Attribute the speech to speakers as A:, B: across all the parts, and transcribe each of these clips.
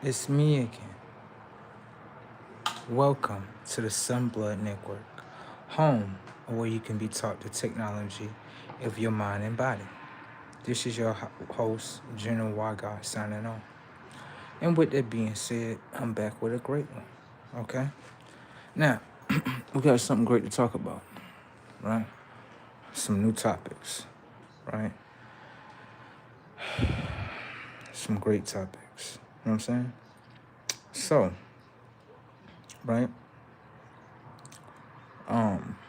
A: It's me again. Welcome to the Sunblood Network, home where you can be taught the technology of your mind and body. This is your host, General Waga, signing on. And with that being said, I'm back with a great one. Okay? Now, we got something great to talk about, right? Some new topics, right? Some great topics. You know what I'm saying? So, right? Um,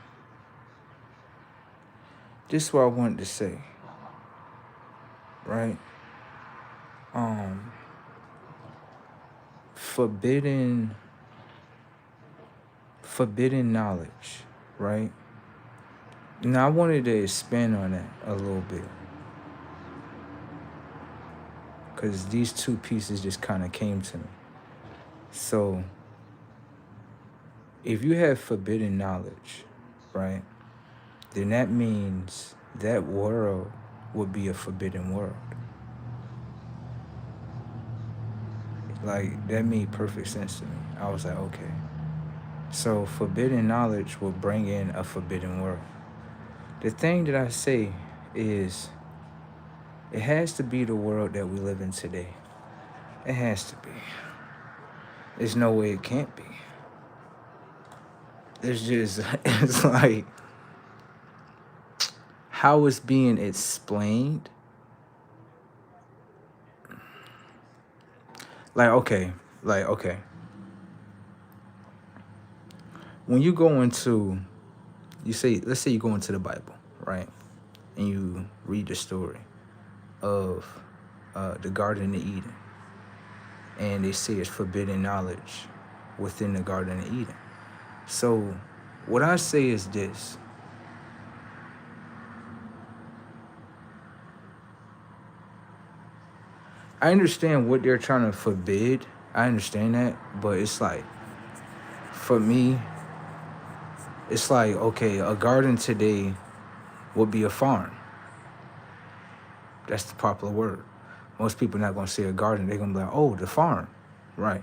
A: this is what I wanted to say, right? Um, forbidden forbidden knowledge, right? Now I wanted to expand on that a little bit because these two pieces just kind of came to me. So if you have forbidden knowledge, right, then that means that world would be a forbidden world. Like that made perfect sense to me. I was like, okay. So forbidden knowledge will bring in a forbidden world. The thing that I say is it has to be the world that we live in today. It has to be. There's no way it can't be. It's just, it's like how it's being explained. Like, okay. When you go into, let's say you go into the Bible, right? And you read the story of the Garden of Eden. And they say it's forbidden knowledge within the Garden of Eden. So, what I say is this. I understand what they're trying to forbid. I understand that. But it's like, for me, it's like, okay, a garden today would be a farm. That's the popular word. Most people are not going to say a garden. They're going to be like, oh, the farm. Right.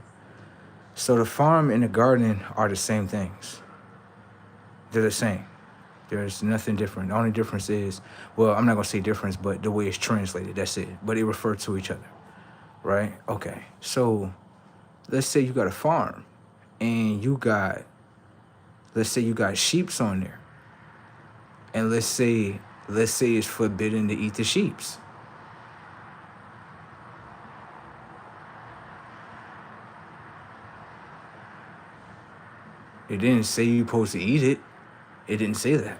A: So the farm and the garden are the same things. They're the same. There's nothing different. The only difference is, well, I'm not going to say difference, but the way it's translated, that's it. But they refer to each other. Right? Okay. So let's say you got a farm and let's say you got sheeps on there. And let's say it's forbidden to eat the sheeps. It didn't say you're supposed to eat it. It didn't say that.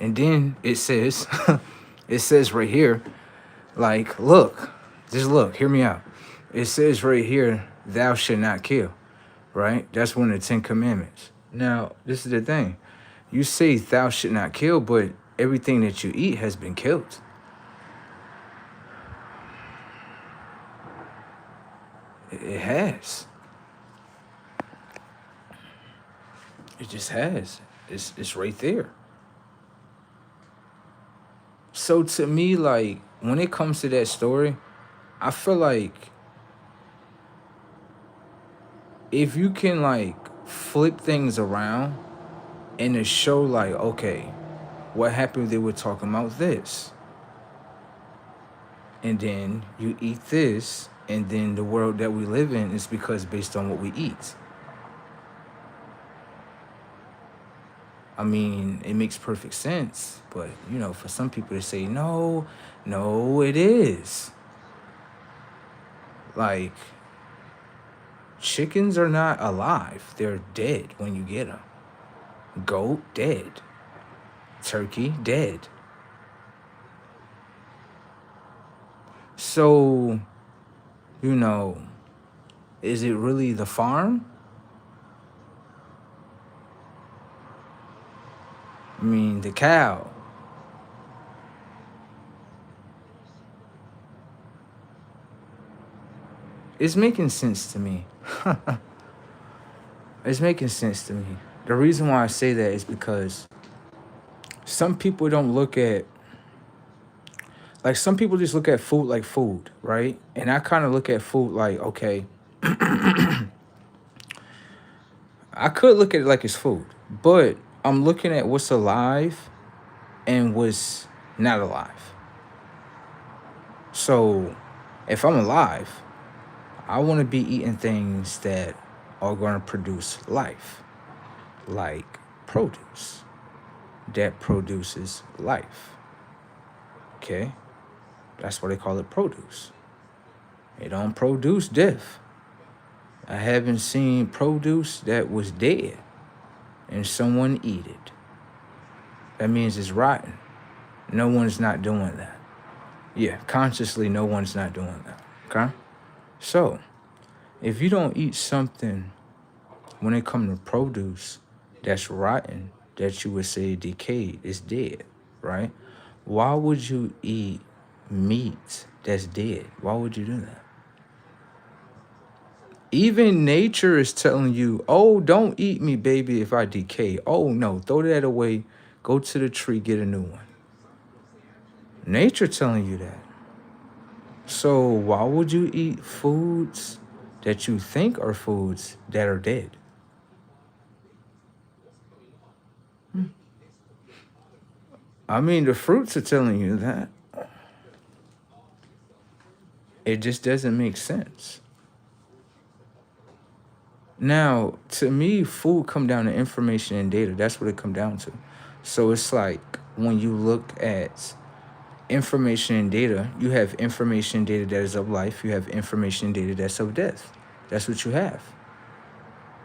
A: And then it says, it says right here, like, just look, hear me out. It says right here, thou shalt not kill, right? That's one of the 10 commandments. Now, this is the thing. You say thou shalt not kill, but everything that you eat has been killed. It has. It just has. It's right there. So to me, like, when it comes to that story, I feel like if you can, like, flip things around and to show, like, okay, what happened if they were talking about this? And then you eat this, and then the world that we live in is because based on what we eat. I mean, it makes perfect sense, but, for some people to say, no, it is. Like, chickens are not alive. They're dead when you get them. Goat, dead. Turkey, dead. So, is it really the farm? I mean, the cow. It's making sense to me. It's making sense to me. The reason why I say that is because some people don't look at, Like some people just look at food like food, right? And I kind of look at food like, okay, I could look at it like it's food, but I'm looking at what's alive and what's not alive. So if I'm alive, I want to be eating things that are going to produce life, like produce that produces life. Okay? That's why they call it produce. It don't produce death. I haven't seen produce that was dead and someone eat it. That means it's rotten. No one's not doing that. Yeah, consciously, no one's not doing that. Okay? So, if you don't eat something when it comes to produce that's rotten, that you would say decayed, is dead, right? Why would you eat meat that's dead? Why would you do that? Even nature is telling you, oh, don't eat me, baby, if I decay. Oh, no, throw that away. Go to the tree, get a new one. Nature telling you that. So why would you eat foods that you think are foods that are dead? I mean, the fruits are telling you that. It just doesn't make sense. Now, to me, food come down to information and data. That's what it come down to. So it's like when you look at information and data, you have information and data that is of life. You have information and data that's of death. That's what you have.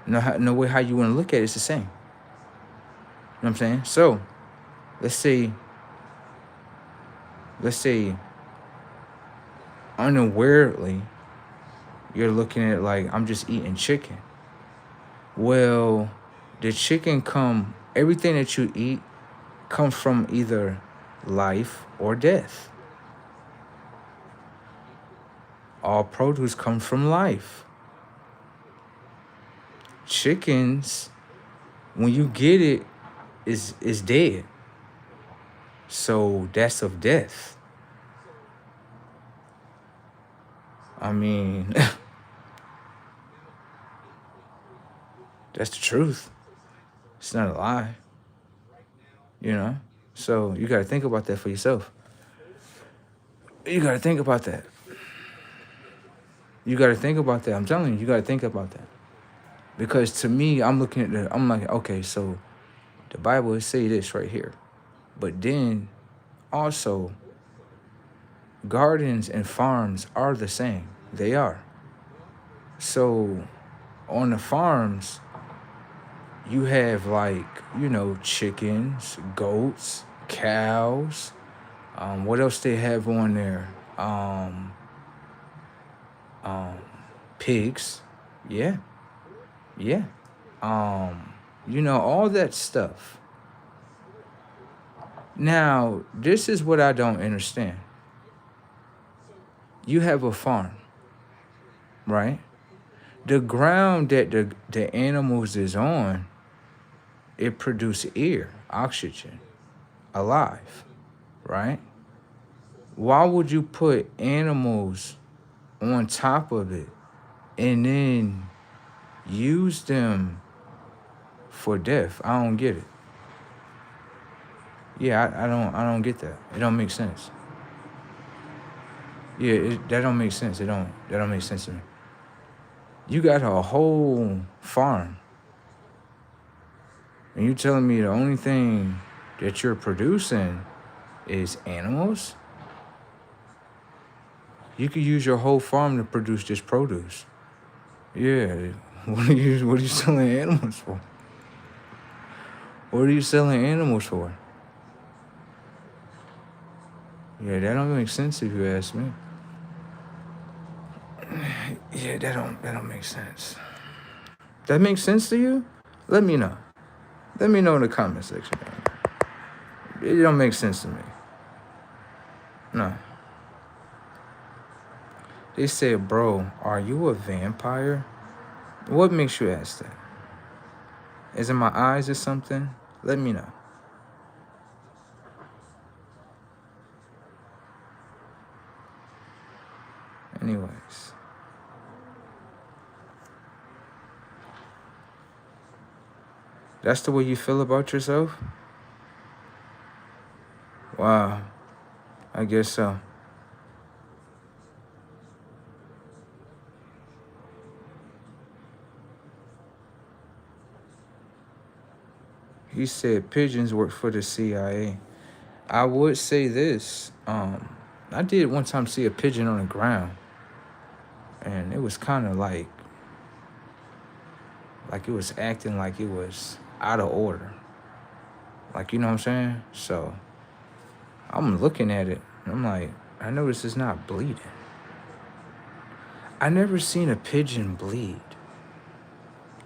A: No way how you want to look at it, it's the same. You know what I'm saying? So let's say unawarely, you're looking at it like, I'm just eating chicken. Well, the chicken everything that you eat comes from either life or death. All produce comes from life. Chickens, when you get it, is dead. So that's of death. I mean, that's the truth. It's not a lie. You know? So you got to think about that for yourself. You got to think about that. You got to think about that. I'm telling you, you got to think about that. Because to me, I'm looking at I'm like, okay, so the Bible will say this right here. But then also, gardens and farms are the same. They are. So on the farms, you have like, chickens, goats, cows. What else they have on there? Pigs. Yeah. Yeah. All that stuff. Now, this is what I don't understand. You have a farm, right? The ground that the animals is on, it produces air, oxygen, alive, right? Why would you put animals on top of it and then use them for death? I don't get it. Yeah, I don't get that. It don't make sense. Yeah, that don't make sense. That don't make sense to me. You got a whole farm, and you telling me the only thing that you're producing is animals? You could use your whole farm to produce just produce. Yeah, what are you selling animals for? What are you selling animals for? Yeah, that don't make sense if you ask me. Yeah, that don't make sense. That makes sense to you? Let me know. Let me know in the comment section. It don't make sense to me. No. They said, bro, are you a vampire? What makes you ask that? Is it my eyes or something? Let me know. Anyways. That's the way you feel about yourself? Wow. I guess so. He said pigeons work for the CIA. I would say this. I did one time see a pigeon on the ground, and it was kind of like it was acting like it was out of order. Like, you know what I'm saying? So I'm looking at it, and I'm like, I notice it's not bleeding. I never seen a pigeon bleed.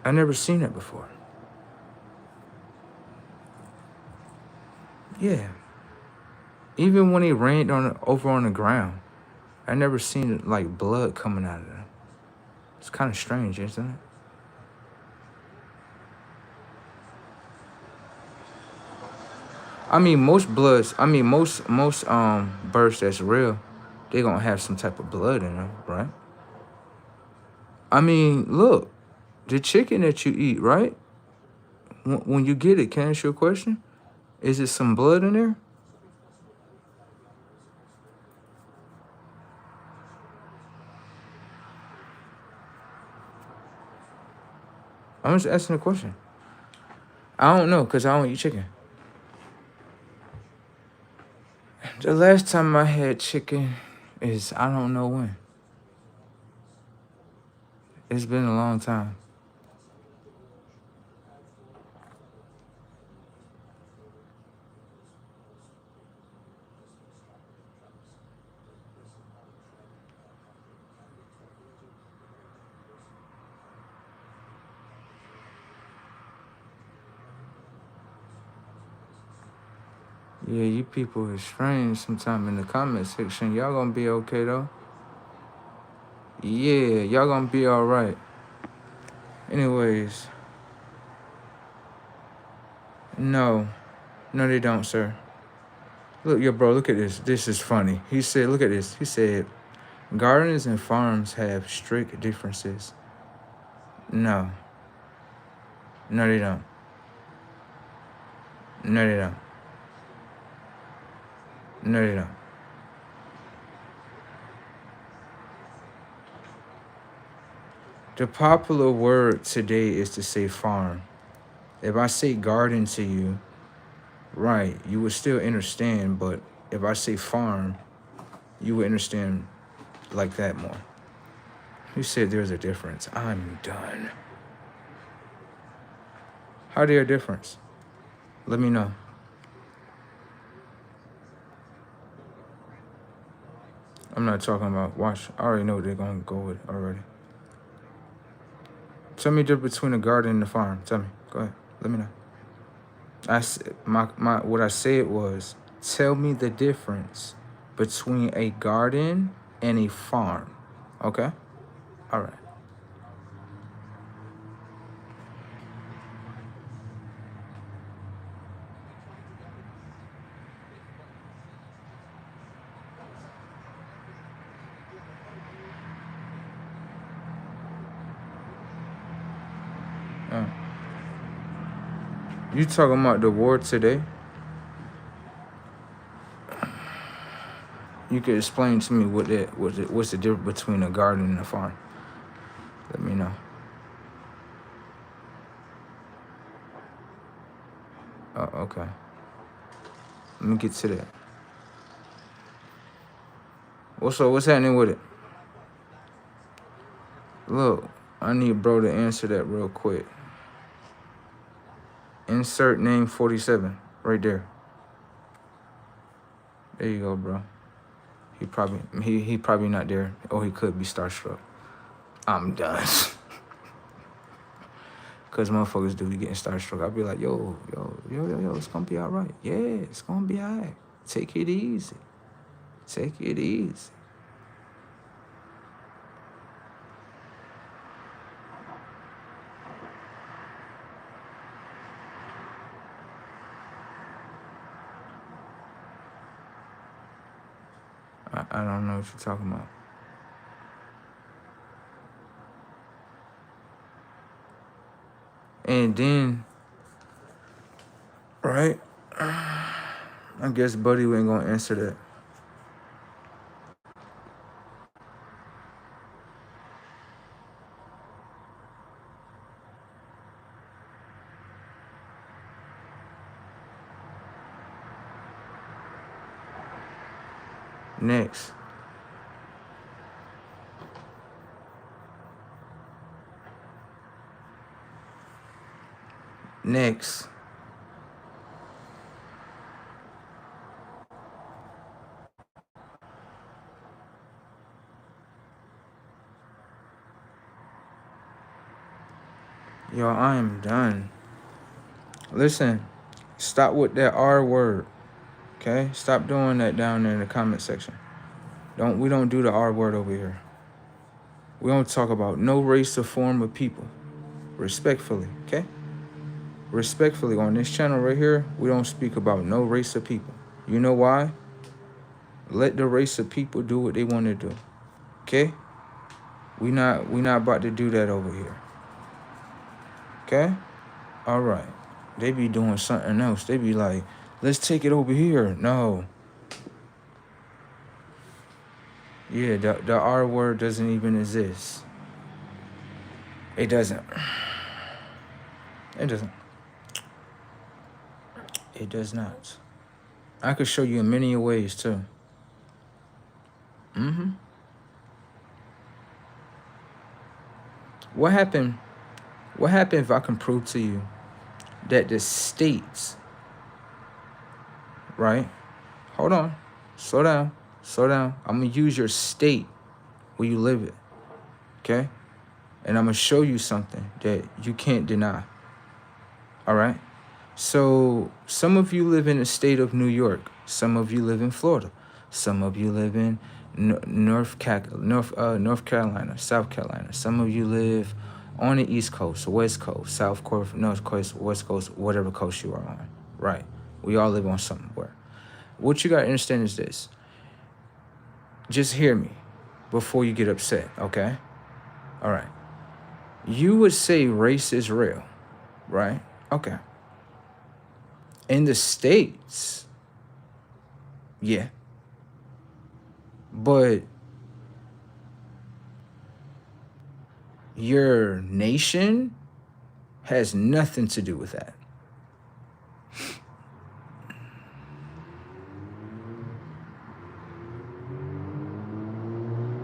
A: I never seen it before. Yeah. Even when he ran over on the ground, I never seen like blood coming out of them. It's kind of strange, isn't it? I mean, most birds that's real, they gonna have some type of blood in them, right? I mean, look, the chicken that you eat, right? When you get it, can I ask you a question? Is it some blood in there? I'm just asking a question. I don't know, cause I don't eat chicken. The last time I had chicken is I don't know when. It's been a long time. Yeah, you people are strange sometime in the comment section. Y'all gonna be okay though. Yeah, y'all gonna be all right. Anyways, no, they don't, sir. Look, yo, bro, look at this. This is funny. He said, look at this. He said, gardens and farms have strict differences. No, they don't. No, they don't. No, they don't. The popular word today is to say farm. If I say garden to you, right, you would still understand, but if I say farm, you would understand like that more. You said there's a difference. I'm done. How there a difference? Let me know. I'm not talking about watch. I already know what they're gonna go with already. Tell me the difference between a garden and a farm. Tell me. Go ahead. Let me know. What I said was, tell me the difference between a garden and a farm. Okay? All right. You talking about the war today? You could explain to me what's the difference between a garden and a farm? Let me know. Oh, okay. Let me get to that. What's happening with it? Look, I need bro to answer that real quick. Insert name 47 right there. There you go, bro. He probably not there, or he could be starstruck. I'm done. Cause motherfuckers do be getting starstruck. I'll be like, yo, it's gonna be all right. Yeah, it's gonna be all right. Take it easy. Take it easy. I don't know what you're talking about. And then, right? I guess Buddy ain't gonna answer that. Next. Next. Yo, I am done. Listen, stop with that R word. Okay? Stop doing that down there in the comment section. We don't do the R word over here. We don't talk about no race or form of people. Respectfully, okay? Respectfully, on this channel right here, we don't speak about no race of people. You know why? Let the race of people do what they want to do. Okay? We not about to do that over here. Okay? All right. They be doing something else. They be like, let's take it over here. No. Yeah, the R word doesn't even exist. It doesn't. It doesn't. It does not. I could show you in many ways too. What happened if I can prove to you that the states, right? Hold on. Slow down. I'm going to use your state where you live in, okay? And I'm going to show you something that you can't deny, all right? So some of you live in the state of New York. Some of you live in Florida. Some of you live in North Carolina, South Carolina. Some of you live on the East Coast, West Coast, South Coast, North Coast, West Coast, whatever coast you are on, right? We all live on somewhere. What you got to understand is this. Just hear me before you get upset, okay? All right. You would say race is real, right? Okay. In the States, yeah. But your nation has nothing to do with that.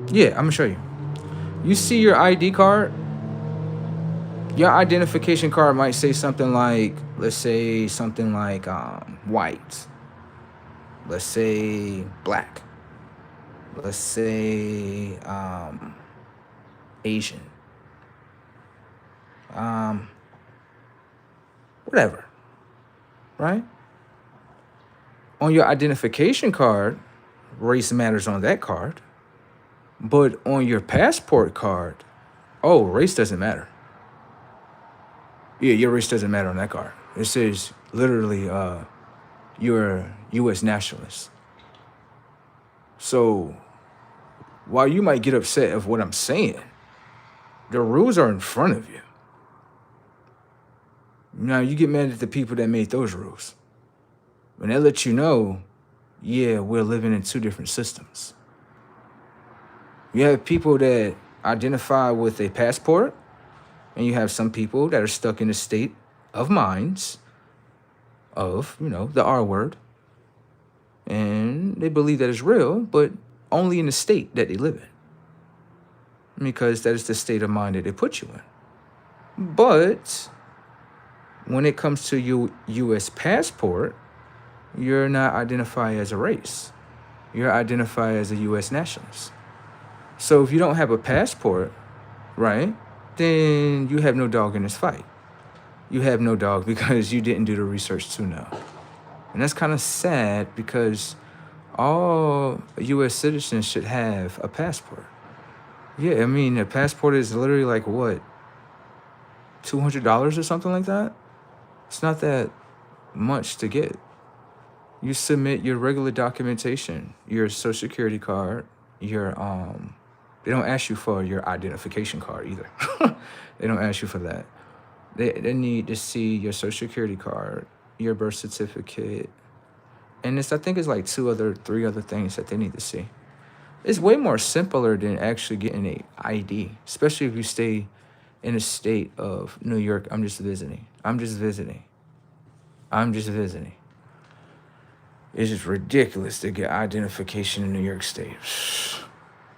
A: Yeah, I'm gonna show you. You see your ID card? Your identification card might say something like, let's say something like white. Let's say black. Let's say Asian. Whatever, right? On your identification card, race matters on that card. But on your passport card, oh, race doesn't matter. Yeah, your race doesn't matter on that card. It says literally you're a U.S. nationalist. So while you might get upset of what I'm saying, the rules are in front of you. Now, you get mad at the people that made those rules. When they let you know, yeah, we're living in two different systems. You have people that identify with a passport, and you have some people that are stuck in a state of minds of, the R word. And they believe that it's real, but only in the state that they live in. Because that is the state of mind that they put you in. But when it comes to your U.S. passport, you're not identified as a race. You're identified as a U.S. nationalist. So if you don't have a passport, right, then you have no dog in this fight. You have no dog because you didn't do the research to know. And that's kind of sad because all U.S. citizens should have a passport. Yeah, I mean, a passport is literally like what, $200 or something like that? It's not that much to get. You submit your regular documentation, your social security card, your they don't ask you for your identification card either. They don't ask you for that. They need to see your social security card, your birth certificate, and I think it's like 3 other things that they need to see. It's way more simpler than actually getting a ID, especially if you stay in a state of New York. I'm just visiting. It's just ridiculous to get identification in New York State.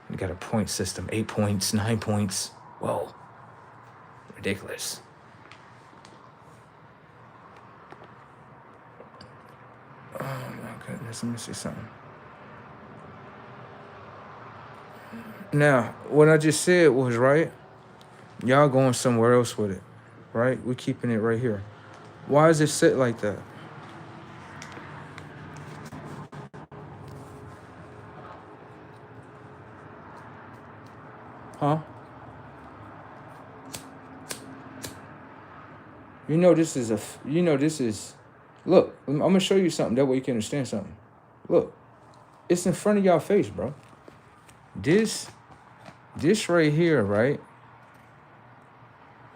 A: You got a point system, 8 points, 9 points. Whoa, ridiculous. Oh my goodness, let me see something. Now, what I just said was right. Y'all going somewhere else with it, right? We're keeping it right here. Why is it set like that? Huh? This is, look, I'm going to show you something. That way you can understand something. Look, it's in front of y'all face, bro. This right here, right?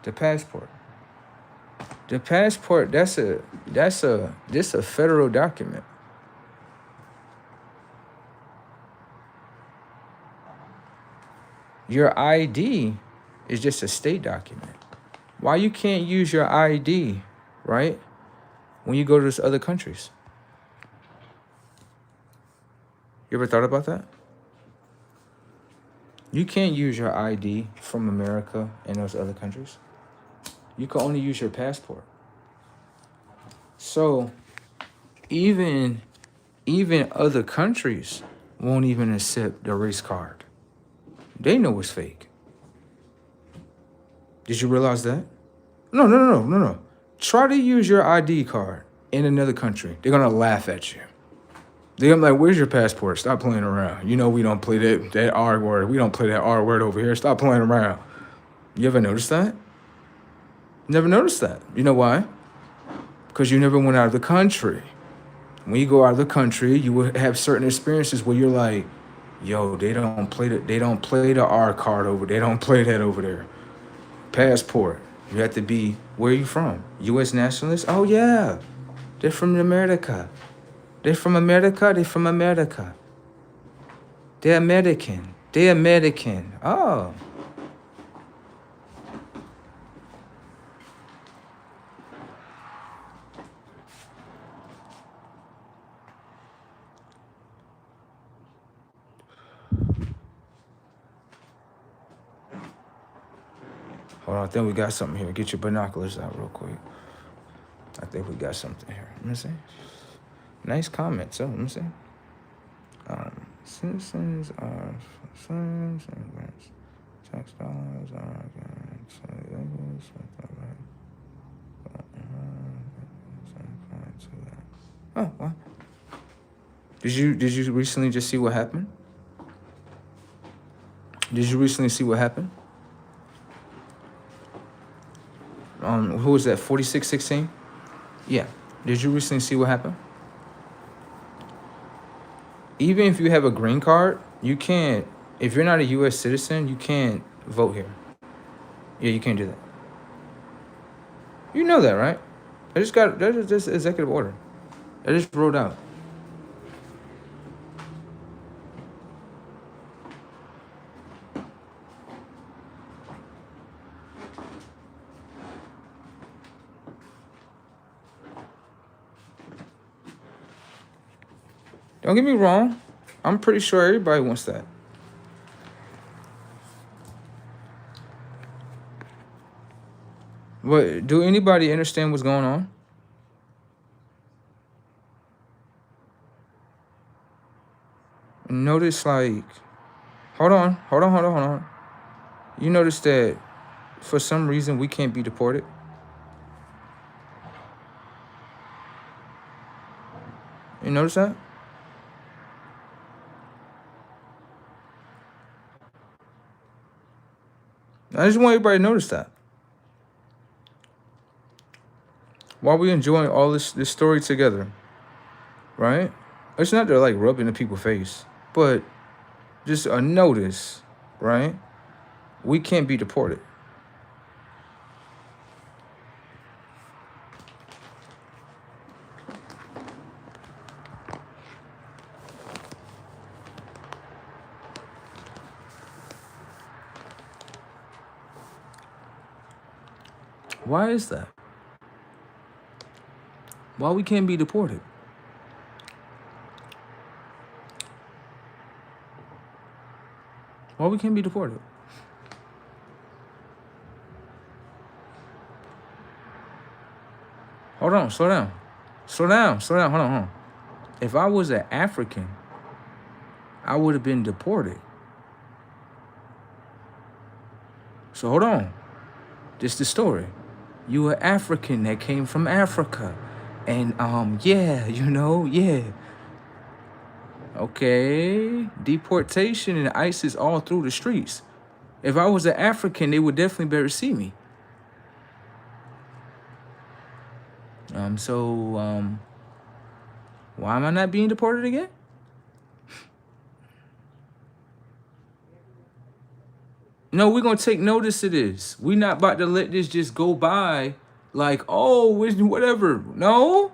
A: The passport. The passport, this a federal document. Your ID is just a state document. Why you can't use your ID, right, when you go to those other countries? You ever thought about that? You can't use your ID from America in those other countries. You can only use your passport. So even other countries won't even accept the race card. They know it's fake. Did you realize that? No. Try to use your ID card in another country. They're gonna laugh at you. They're like, where's your passport? Stop playing around. We don't play that R word. We don't play that R word over here. Stop playing around. You ever noticed that? Never noticed that. You know why? Because you never went out of the country. When you go out of the country, you will have certain experiences where you're like, yo, they don't play the R card over. They don't play that over there. Passport. You have to be, where are you from? U.S. nationalist? Oh yeah. They're from America. They're from America. They're American. Oh. Hold on, I think we got something here. Get your binoculars out real quick. I think we got something here. Let me see. Nice comment, so let me see. Citizens are sons and grants. Tax dollars are Oh, what? Did you recently just see what happened? Did you recently see what happened? Who was that? 4616? Yeah. Did you recently see what happened? Even if you have a green card, you can't. If you're not a U.S. citizen, you can't vote here. Yeah, you can't do that. You know that, right? That is just executive order. That just rolled out. Don't get me wrong. I'm pretty sure everybody wants that. But do anybody understand what's going on? Notice, like, hold on. You notice that for some reason we can't be deported? You notice that? I just want everybody to notice that. While we enjoying all this story together, right? It's not to like rub in the people's face, but just a notice, right? We can't be deported. Why is that? Why we can't be deported? Why we can't be deported? Hold on, slow down. Slow down, hold on. If I was an African, I would have been deported. So hold on. This the story. You were African that came from Africa. And yeah, yeah. Okay. Deportation and ISIS all through the streets. If I was an African, they would definitely better see me. Why am I not being deported again? No, we're gonna take notice of this. We're not about to let this just go by like, oh, whatever. No.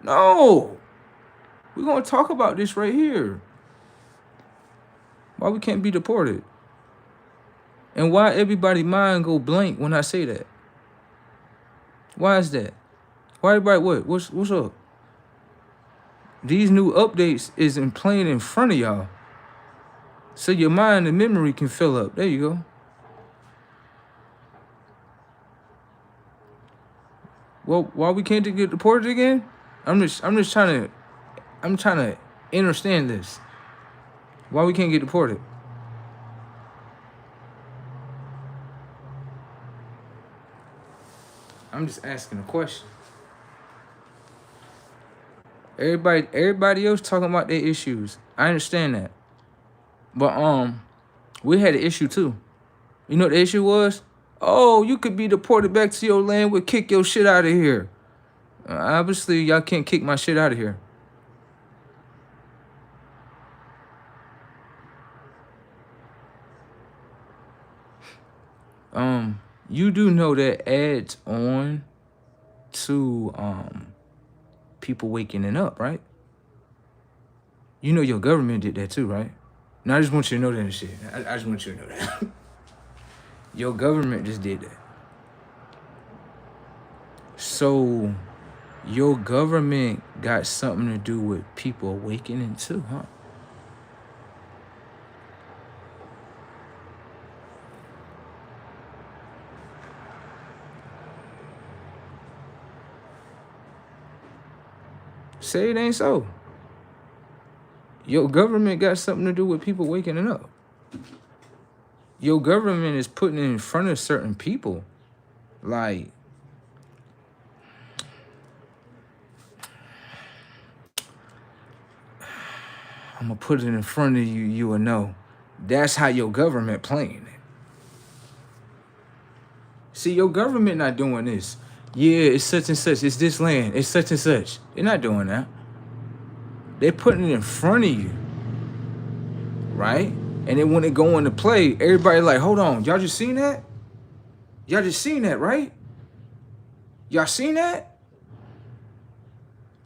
A: We're gonna talk about this right here. Why we can't be deported? And why everybody mind go blank when I say that? Why is that? Why everybody what? What's up? These new updates isn't playing in front of y'all. So your mind and memory can fill up. There you go. Well, why we can't get deported again? I'm trying to understand this. Why we can't get deported? I'm just asking a question. Everybody else talking about their issues. I understand that. But we had an issue too. You know what the issue was? Oh, you could be deported back to your land. We'll kick your shit out of here. Obviously, y'all can't kick my shit out of here. You do know that adds on to people waking up, right? You know your government did that too, right? Now I just want you to know that shit. I just want you to know that. Your government just did that. So your government got something to do with people awakening too, huh? Say it ain't so. Your government got something to do with people waking up. Your government is putting it in front of certain people. Like, I'm gonna put it in front of you, you will know. That's how your government playing it. See, your government not doing this. Yeah, it's such and such. It's this land. It's such and such. They're not doing that. They're putting it in front of you. Right? And then when it go into play, everybody like, hold on. Y'all just seen that? Y'all just seen that, right? Y'all seen that?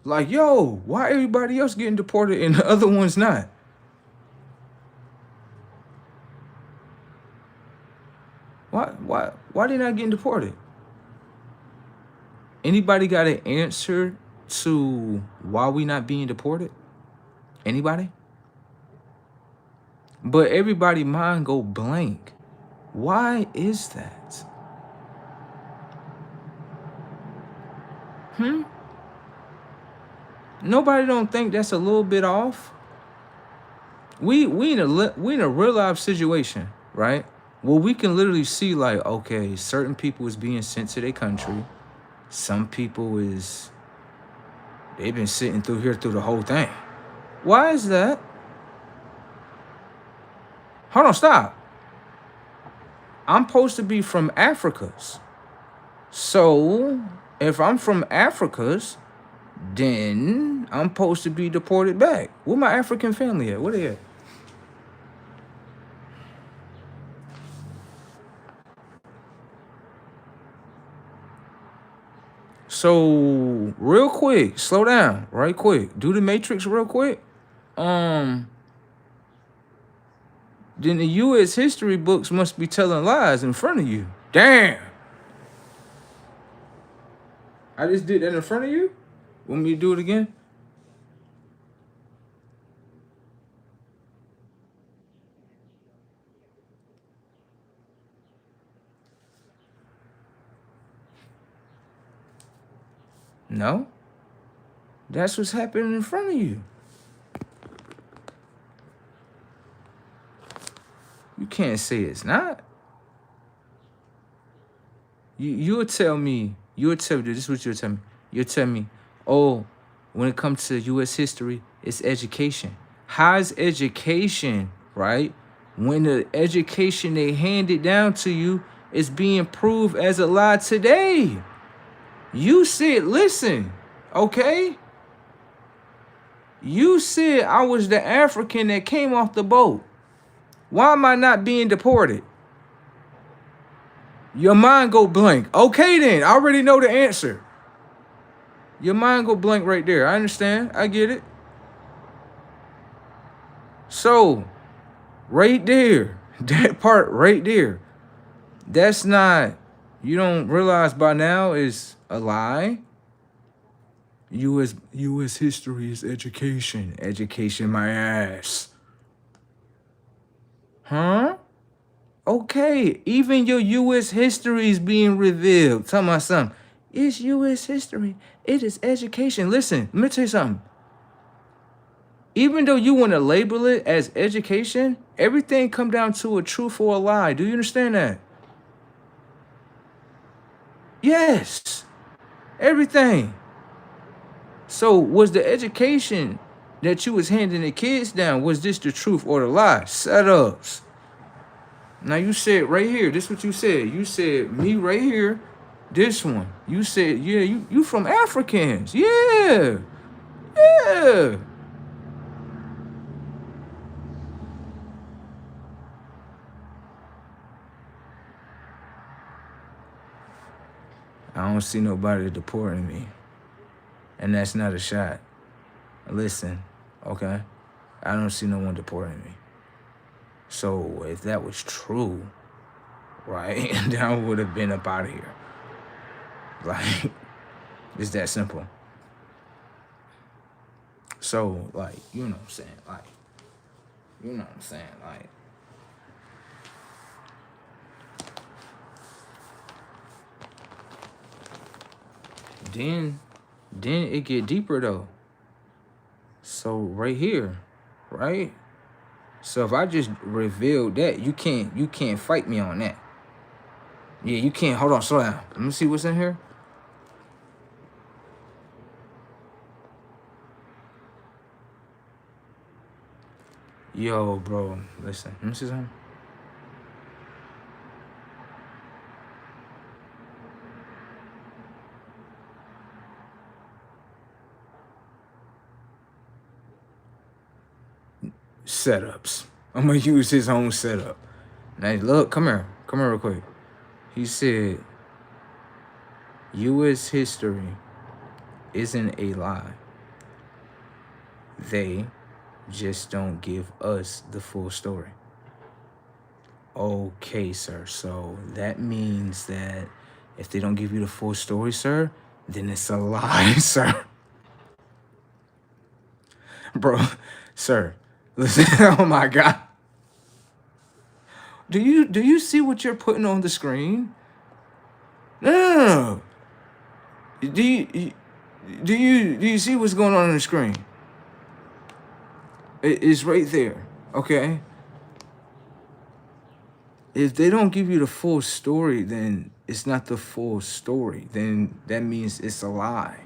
A: Like, yo, why everybody else getting deported and the other ones not? Why they not getting deported? Anybody got an answer to why we not being deported? Anybody? But everybody mind go blank. Why is that? Nobody don't think that's a little bit off? We in a real life situation, right? Well, we can literally see like, okay, certain people is being sent to their country. Some people they've been sitting through here through the whole thing. Why is that? Hold on, stop. I'm supposed to be from Africa's. So if I'm from Africa's, then I'm supposed to be deported back. Where my African family at? Where they at? So real quick, slow down, right quick. Do the matrix real quick. Then the U.S. history books must be telling lies in front of you. Damn. I just did that in front of you? Want me to do it again? No. That's what's happening in front of you. You can't say it's not. You'll tell me, this is what you'll tell me. You'll tell me, oh, when it comes to US history, it's education. How's education, right? When the education they handed down to you is being proved as a lie today. You said, listen, okay? You said I was the African that came off the boat. Why am I not being deported? Your mind go blank. Okay then, I already know the answer. Your mind go blank right there. I understand. I get it. So, right there, that part right there, that's not, you don't realize by now is a lie. U.S. history is education. Education my ass. Huh? Okay, even your U.S. history is being revealed. Tell my son, it's U.S. history. It is education. Listen, let me tell you something. Even though you want to label it as education, everything come down to a truth or a lie. Do you understand that? Yes, everything. So was the education that you was handing the kids down, was this the truth or the lie? Setups. Now you said right here, this is what you said. You said me right here, this one. You said, yeah, you from Africans. Yeah. Yeah. I don't see nobody deporting me. And that's not a shot. Listen, okay? I don't see no one deporting me. So if that was true, right, then I would have been up out of here. Like, it's that simple. So, like, you know what I'm saying? Like, you know what I'm saying? Like, then it get deeper though. So right here, right? So if I just revealed that, you can't fight me on that. Yeah, you can't. Hold on, slow down. Let me see what's in here. Yo, bro, listen. Let me see something. Setups. I'm gonna use his own setup. Now look, come here real quick. He said, U.S. history isn't a lie. They just don't give us the full story. Okay, sir. So that means that if they don't give you the full story, sir, then it's a lie, sir. Bro, sir, listen. Oh my God. Do you see what you're putting on the screen? No. Do you see what's going on the screen? It's right there. Okay. If they don't give you the full story, then it's not the full story. Then that means it's a lie.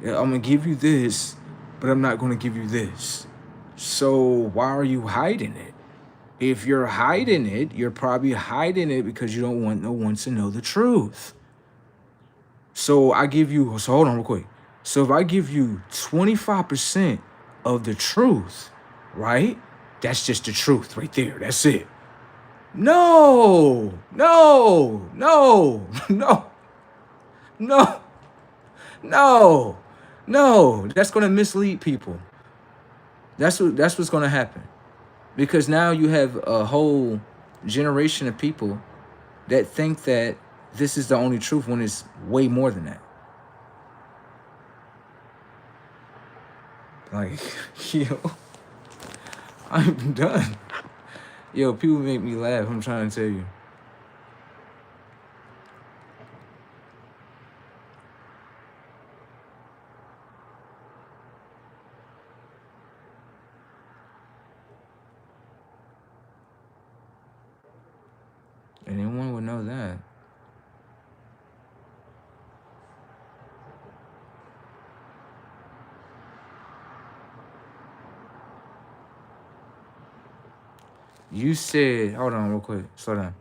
A: Yeah, I'm gonna give you this, but I'm not gonna give you this. So why are you hiding it? If you're hiding it, you're probably hiding it because you don't want no one to know the truth. So I give you, so hold on real quick. So if I give you 25% of the truth, right? That's just the truth right there. That's it. No, no, no, no, no, no, no. That's gonna mislead people. That's what's gonna happen. Because now you have a whole generation of people that think that this is the only truth when it's way more than that. Like, yo, I'm done. Yo, people make me laugh. I'm trying to tell you. Anyone would know that. You said, hold on real quick, slow down.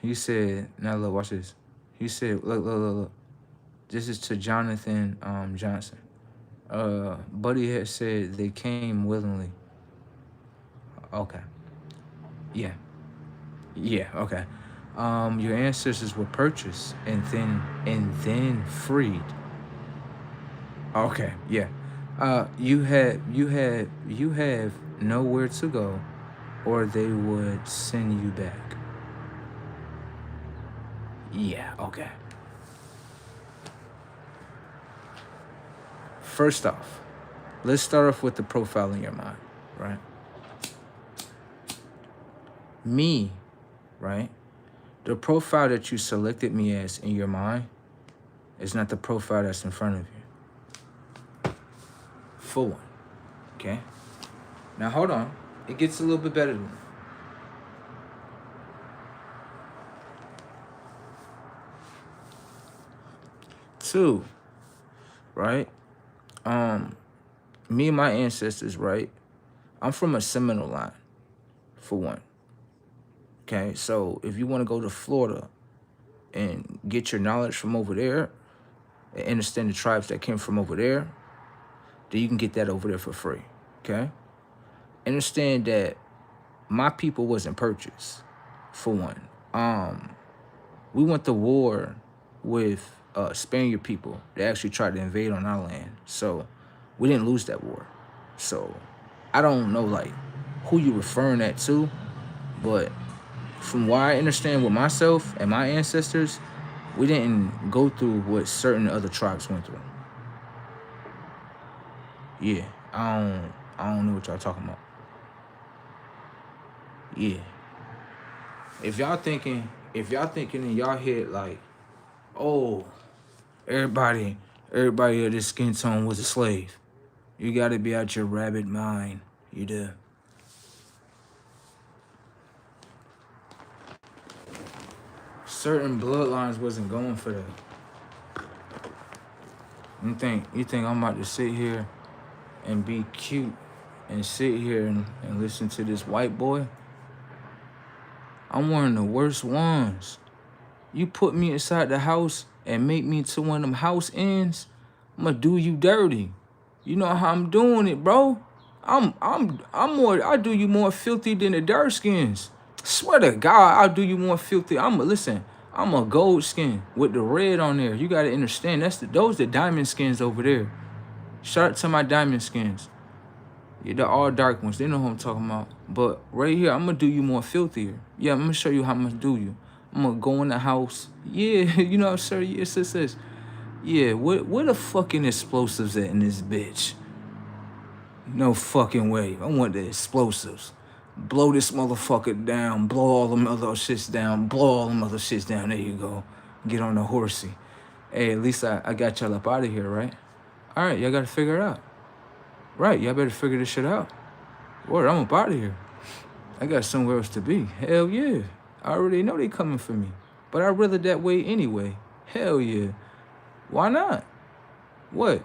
A: You said, now look, watch this. You said, look. This is to Jonathan Johnson. Buddy had said they came willingly. Okay. Yeah. Yeah, okay. Your ancestors were purchased and then freed. Okay, yeah. You have nowhere to go, or they would send you back. Yeah, okay. First off, let's start off with the profile in your mind, right? Me, right? The profile that you selected me as in your mind is not the profile that's in front of you. For one, okay? Now hold on. It gets a little bit better than that. Two, right? Me and my ancestors, right? I'm from a Seminole line, for one. Okay, so if you want to go to Florida and get your knowledge from over there and understand the tribes that came from over there, then you can get that over there for free, okay? Understand that my people wasn't purchased, for one. We went to war with Spaniard people. They actually tried to invade on our land, so we didn't lose that war. So I don't know like who you referring that to, but from what I understand with myself and my ancestors, we didn't go through what certain other tribes went through. Yeah, I don't know what y'all talking about. Yeah. If y'all thinking in y'all head like, oh, everybody of this skin tone was a slave, you gotta be out your rabbit mind. You do. Certain bloodlines wasn't going for that. You think I'm about to sit here and be cute and sit here and listen to this white boy? I'm one of the worst ones. You put me inside the house and make me to one of them house ends, I'ma do you dirty. You know how I'm doing it, bro. I'm more. I do you more filthy than the dark skins. Swear to God, I'll do you more filthy. Listen. I'm a gold skin with the red on there. You gotta understand. Those the diamond skins over there. Shout out to my diamond skins. Yeah, they're all dark ones. They know who I'm talking about. But right here, I'm gonna do you more filthier. Yeah, I'm gonna show you how I'm gonna do you. I'm gonna go in the house. Yeah, you know what I'm saying? Yes, it says. Yeah, where the fucking explosives at in this bitch? No fucking way. I want the explosives. Blow this motherfucker down. Blow all them other shits down. Blow all them other shits down. There you go. Get on the horsey. Hey, at least I got y'all up out of here, right? All right, y'all gotta figure it out. Right, y'all better figure this shit out. Word, I'm up out of here. I got somewhere else to be. Hell yeah. I already know they coming for me. But I'd rather that way anyway. Hell yeah. Why not? What?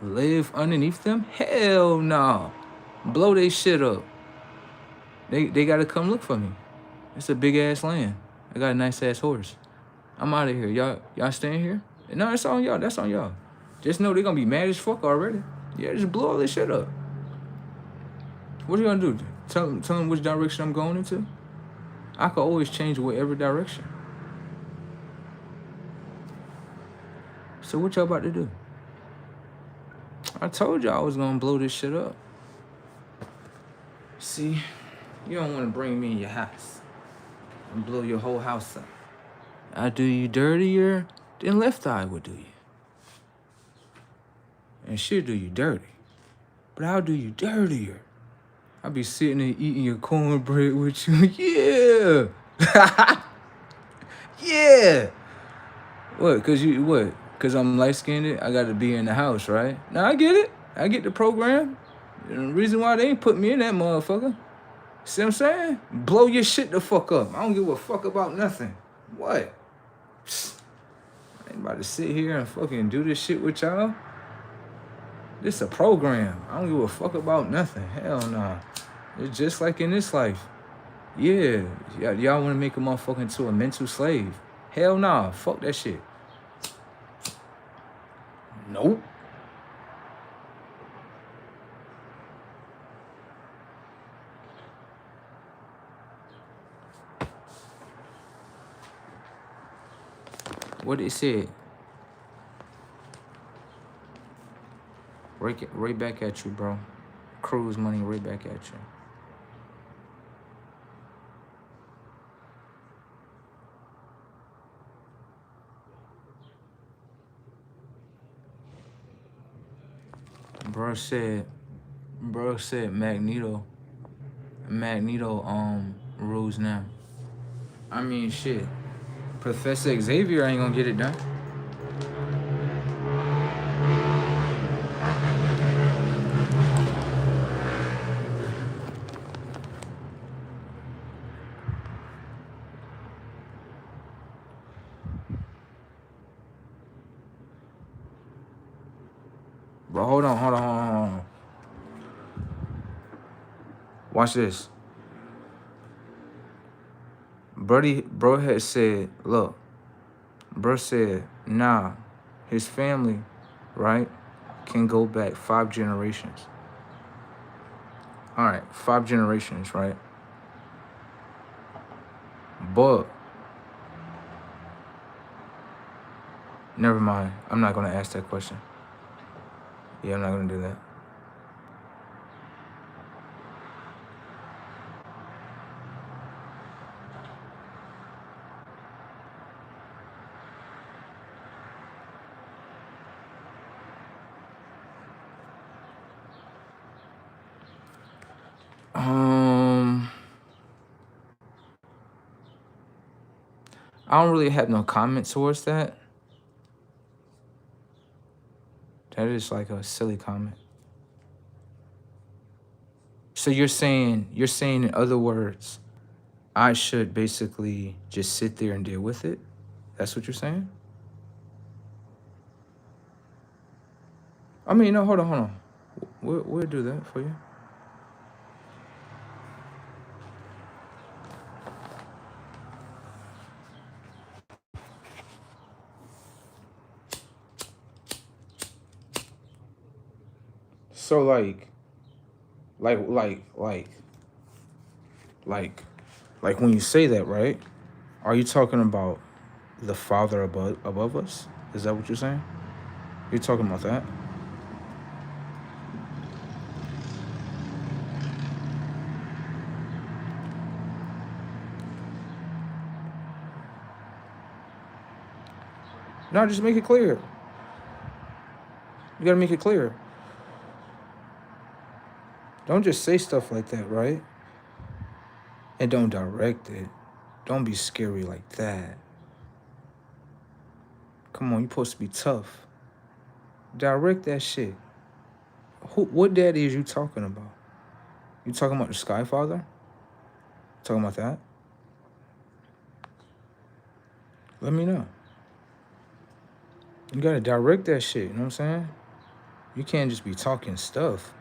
A: Live underneath them? Hell no. Blow they shit up. They gotta come look for me. It's a big ass land. I got a nice ass horse. I'm out of here. Y'all staying here? No, it's on y'all. That's on y'all. Just know they gonna be mad as fuck already. Yeah, just blow all this shit up. What are you gonna do? Tell them which direction I'm going into? I could always change whatever direction. So what y'all about to do? I told y'all I was gonna blow this shit up. See, you don't wanna bring me in your house and blow your whole house up. I do you dirtier than Left Eye would do you. And she'll do you dirty. But I'll do you dirtier. I'll be sitting there eating your cornbread with you. Yeah. Yeah. What? Cause I'm light skinned. I gotta be in the house, right? Now I get it. I get the program. And the reason why they ain't put me in that motherfucker. See what I'm saying? Blow your shit the fuck up. I don't give a fuck about nothing. What? Psst. I ain't about to sit here and fucking do this shit with y'all. This a program. I don't give a fuck about nothing. Hell nah. It's just like in this life. Yeah. Y'all want to make a motherfucker into a mental slave. Hell nah. Fuck that shit. Nope. What it said? Right back at you, bro. Cruise money right back at you. Bro said Magneto rules now. I mean shit. Professor Xavier ain't gonna get it done. But hold on. Watch this. Bro had said, look, bro said, nah, his family, right, can go back 5 generations. All right, 5 generations, right? But, never mind. I'm not going to ask that question. Yeah, I'm not going to do that. I don't really have no comment towards that. That is like a silly comment. So you're saying in other words, I should basically just sit there and deal with it? That's what you're saying? I mean, no, hold on. We'll do that for you. So like when you say that, right? Are you talking about the Father above us? Is that what you're saying? You're talking about that? No, just make it clear. You gotta make it clear. Don't just say stuff like that, right? And don't direct it. Don't be scary like that. Come on, you're supposed to be tough. Direct that shit. What daddy is you talking about? You talking about the Sky Father? Talking about that? Let me know. You gotta direct that shit, you know what I'm saying? You can't just be talking stuff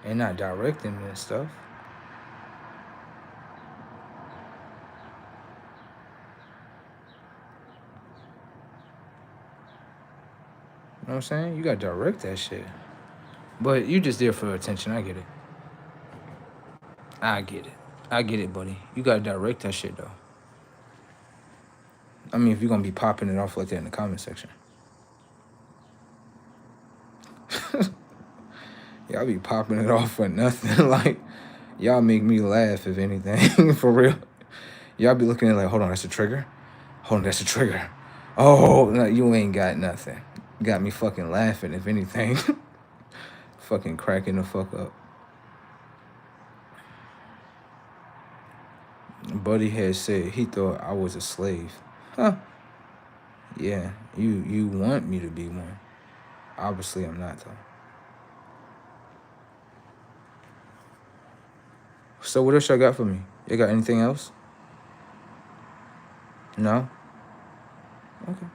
A: and not directing that stuff. You know what I'm saying? You gotta direct that shit. But you just there for attention. I get it. I get it, buddy. You gotta direct that shit, though. I mean, if you're gonna be popping it off like that in the comment section. Y'all be popping it off for nothing. Like, y'all make me laugh, if anything. For real. Y'all be looking at it like, hold on, that's a trigger? Hold on, that's a trigger. Oh, no, you ain't got nothing. Got me fucking laughing, if anything. Fucking cracking the fuck up. Buddy had said he thought I was a slave. Huh. Yeah, you want me to be one. Obviously, I'm not, though. So what else y'all got for me? You got anything else? No? Okay.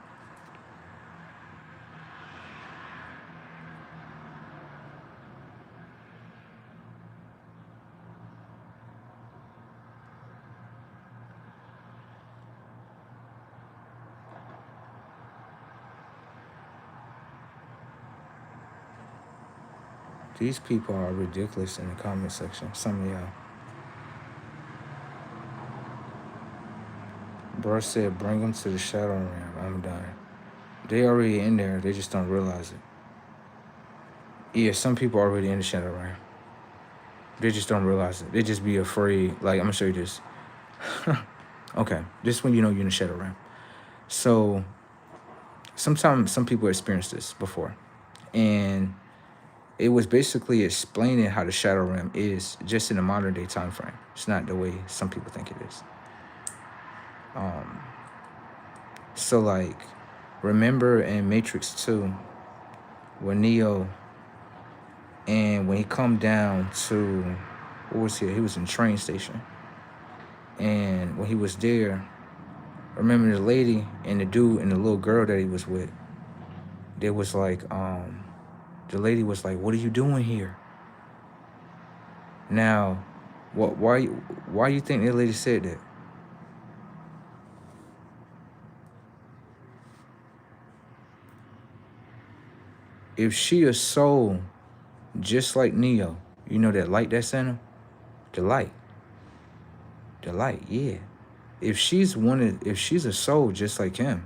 A: These people are ridiculous in the comment section. Some of y'all. Bro said, bring them to the shadow realm. I'm done. They already in there. They just don't realize it. Yeah, some people are already in the shadow realm. They just don't realize it. They just be afraid. Like, I'm going to show you this. Okay. This when you know you're in the shadow realm. So, sometimes some people experience this before. And it was basically explaining how the shadow realm is just in a modern day time frame. It's not the way some people think it is. So like, remember in Matrix 2, when Neo, and when he come down to, what was he? He was in train station. And when he was there, remember the lady and the dude and the little girl that he was with, they was like, the lady was like, what are you doing here? Now, why you think that lady said that? If she a soul just like Neo, you know that light that's in him? The light. The light, yeah. If she's a soul just like him,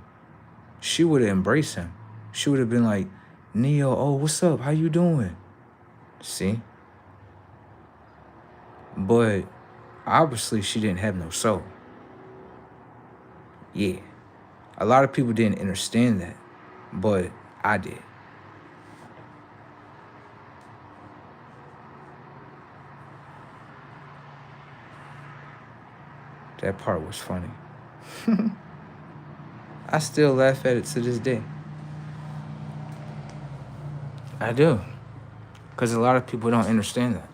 A: she would have embraced him. She would have been like, Neo, oh, what's up? How you doing? See? But obviously she didn't have no soul. Yeah. A lot of people didn't understand that, but I did. That part was funny. I still laugh at it to this day. I do. Because a lot of people don't understand that.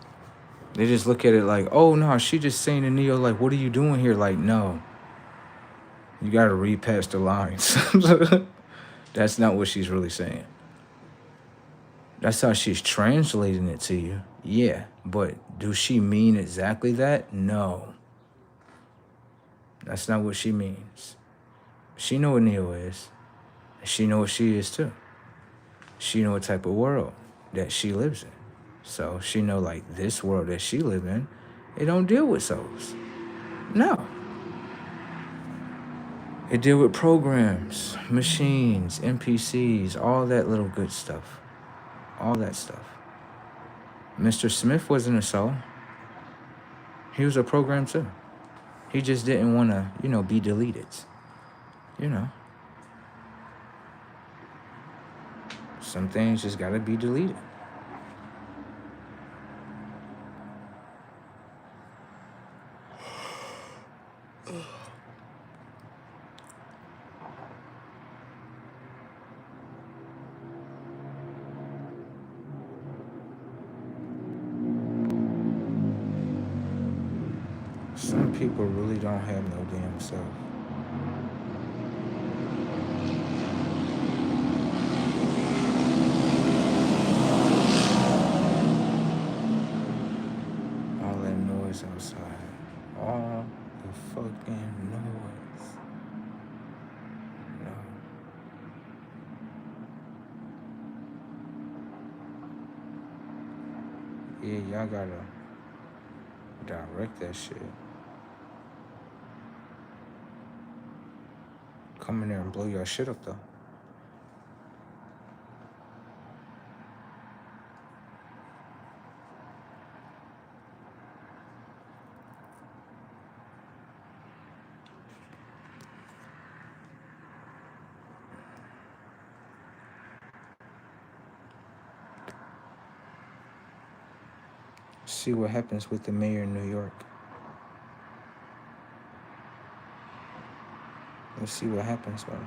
A: They just look at it like, oh, no, she just saying to Neo, like, what are you doing here? Like, no. You got to read past the lines. That's not what she's really saying. That's how she's translating it to you. Yeah, but do she mean exactly that? No. That's not what she means. She know what Neo is. She know what she is too. She know what type of world that she lives in. So she know like this world that she live in, it don't deal with souls. No. It deal with programs, machines, NPCs, all that little good stuff. All that stuff. Mr. Smith wasn't a soul. He was a program too. He just didn't want to, be deleted. Some things just gotta be deleted. Some people really don't have no damn self. All that noise outside. All the fucking noise. No. Yeah, y'all gotta direct that shit. Come in there and blow your shit up though. See what happens with the mayor in New York. Let's see what happens, brother.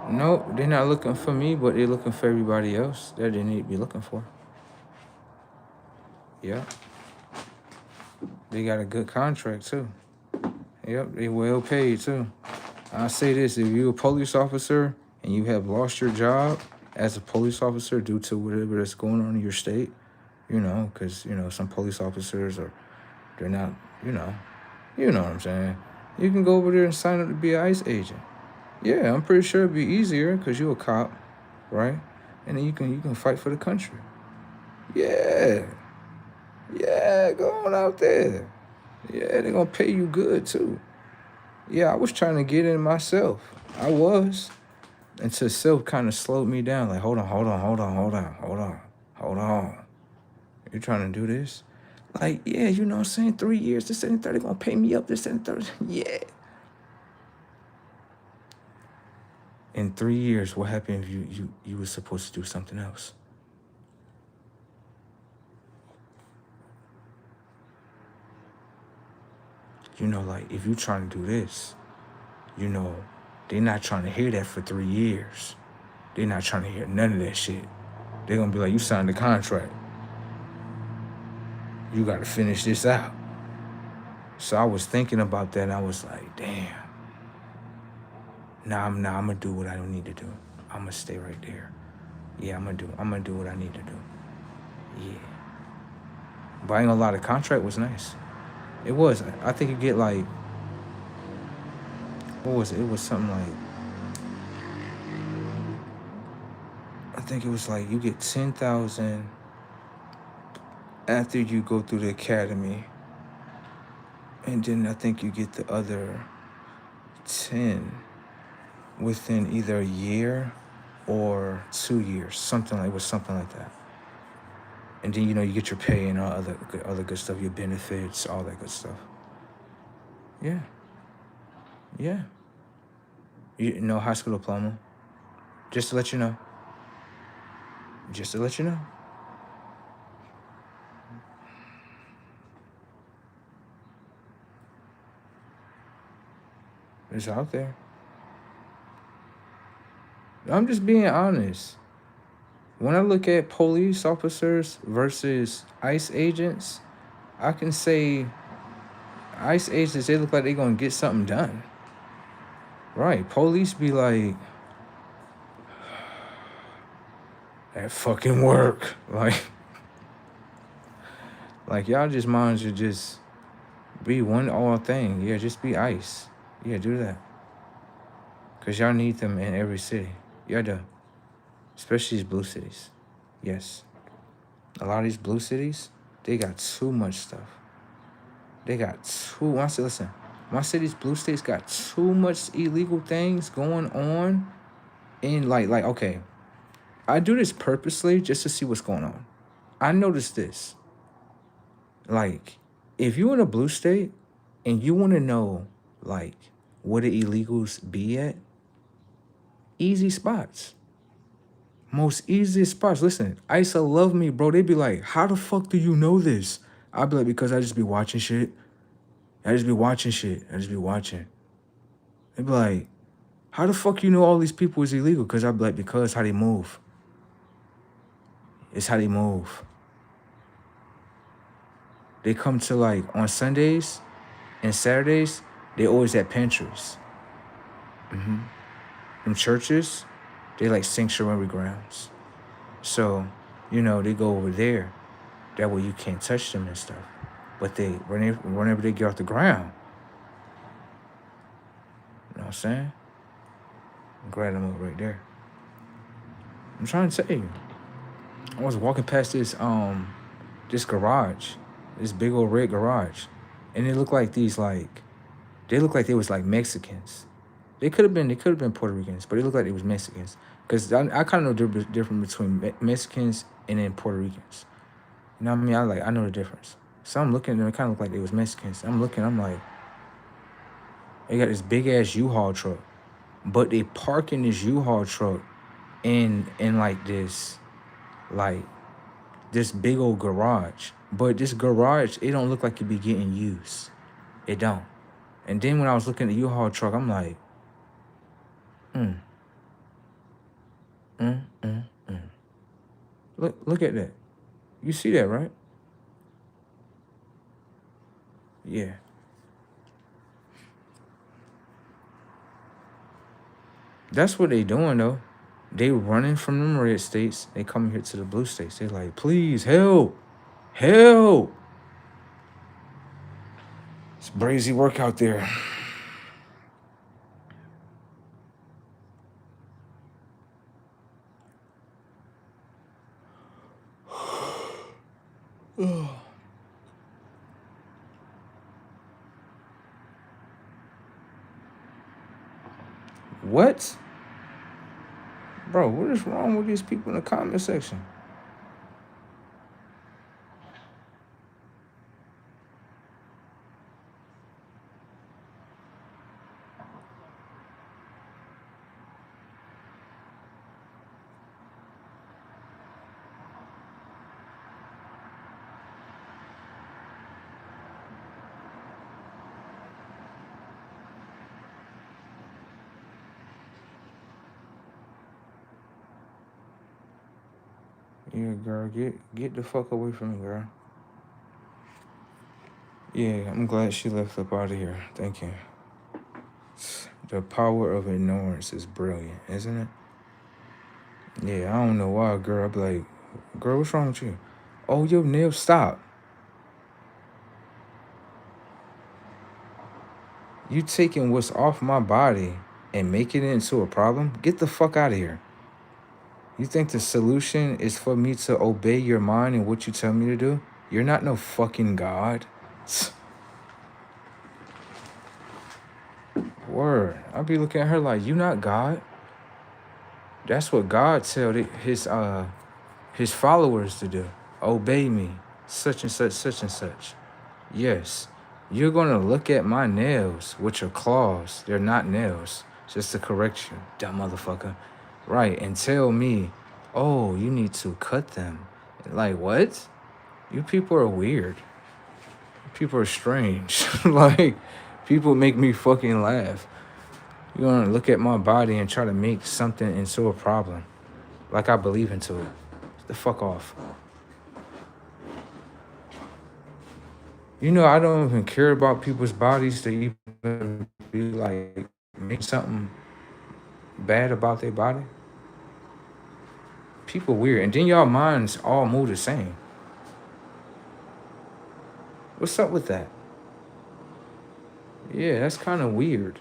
A: No, they're not looking for me, but they're looking for everybody else that they need to be looking for. Yeah. They got a good contract too. Yep, they well paid too. I say this, if you're a police officer and you have lost your job as a police officer due to whatever that's going on in your state, because, some police officers they're not, you know what I'm saying. You can go over there and sign up to be an ICE agent. Yeah, I'm pretty sure it'd be easier because you're a cop, right? And then you can fight for the country. Yeah. Yeah, go on out there. Yeah, they're gonna pay you good too. Yeah, I was trying to get in myself. I was. Until self kind of slowed me down. Like, hold on. You're trying to do this? Like, yeah, you know what I'm saying? 3 years, this and the third, they're gonna pay me up, this and the third. Yeah. In 3 years, what happened if you were supposed to do something else? Like, if you trying to do this, they're not trying to hear that for 3 years. They're not trying to hear none of that shit. They're gonna be like, you signed the contract. You gotta finish this out. So I was thinking about that and I was like, damn. Nah, I'm gonna do what I don't need to do. I'm gonna stay right there. Yeah, I'm gonna do what I need to do. Yeah. But I ain't gonna lie, the contract was nice. It was. I think you get like, what was it? It was something like, I think it was like you get 10,000 after you go through the academy. And then I think you get the other 10 within either a year or 2 years. Something like that. And then, you get your pay and all other good stuff, your benefits, all that good stuff. Yeah. Yeah. You know, high school diploma. Just to let you know. It's out there. I'm just being honest. When I look at police officers versus ICE agents, I can say ICE agents, they look like they're going to get something done. Right. Police be like, that fucking work. Like y'all just mind you just be one all thing. Yeah, just be ICE. Yeah, do that. Because y'all need them in every city. Y'all do. Especially these blue cities. Yes. A lot of these blue cities, they got too much stuff. My city's blue states got too much illegal things going on. And like, okay, I do this purposely just to see what's going on. I noticed this. Like, if you're in a blue state and you want to know, like, where the illegals be at, easy spots. Most easiest spots. Listen, ISA love me, bro. They be like, how the fuck do you know this? I'll be like, because I just be watching shit. They be like, how the fuck you know all these people is illegal? Because I'll be like, because how they move. It's how they move. They come to, like, on Sundays and Saturdays, they always at pantries. Them churches, they like sanctuary grounds. So, they go over there. That way you can't touch them and stuff. But whenever they get off the ground, you know what I'm saying? Grab them up right there. I'm trying to tell you. I was walking past this garage, this big old red garage, and it looked like they was like Mexicans. They could have been Puerto Ricans, but it looked like they was Mexicans. Because I kind of know the difference between Mexicans and then Puerto Ricans. You know what I mean? I know the difference. So I'm looking, and it kind of looked like they was Mexicans. I'm like, They got this big ass U-Haul truck, but they parking this U-Haul truck in like like this big old garage. But this garage, it don't look like it be getting used. It don't. And then when I was looking at the U-Haul truck, I'm like, mm, mm, mm, mm. Look at that. You see that, right? Yeah. That's what they doing though. They running from them red states. They coming here to the blue states. They like, please help, help. It's crazy work out there. What? Bro, what is wrong with these people in the comment section? Yeah, girl, get the fuck away from me, girl. Yeah, I'm glad she left up out of here. Thank you. The power of ignorance is brilliant, isn't it? Yeah, I don't know why, girl. I'd be like, girl, what's wrong with you? Oh, your nails, stop. You taking what's off my body and making it into a problem? Get the fuck out of here. You think the solution is for me to obey your mind and what you tell me to do? You're not no fucking God. Word. I'll be looking at her like, you not God. That's what God tell his followers to do. Obey me. Such and such, such and such. Yes. You're gonna look at my nails, which are claws. They're not nails. Just to correct you, dumb motherfucker. Right, and tell me, oh, you need to cut them. Like, what? You people are weird. People are strange. Like, people make me fucking laugh. You're gonna look at my body and try to make something into a problem. Like I believe into it. Get the fuck off. You know, I don't even care about people's bodies to even be like, make something bad about their body. People weird. And then y'all minds all move the same. What's up with that? Yeah, that's kind of weird.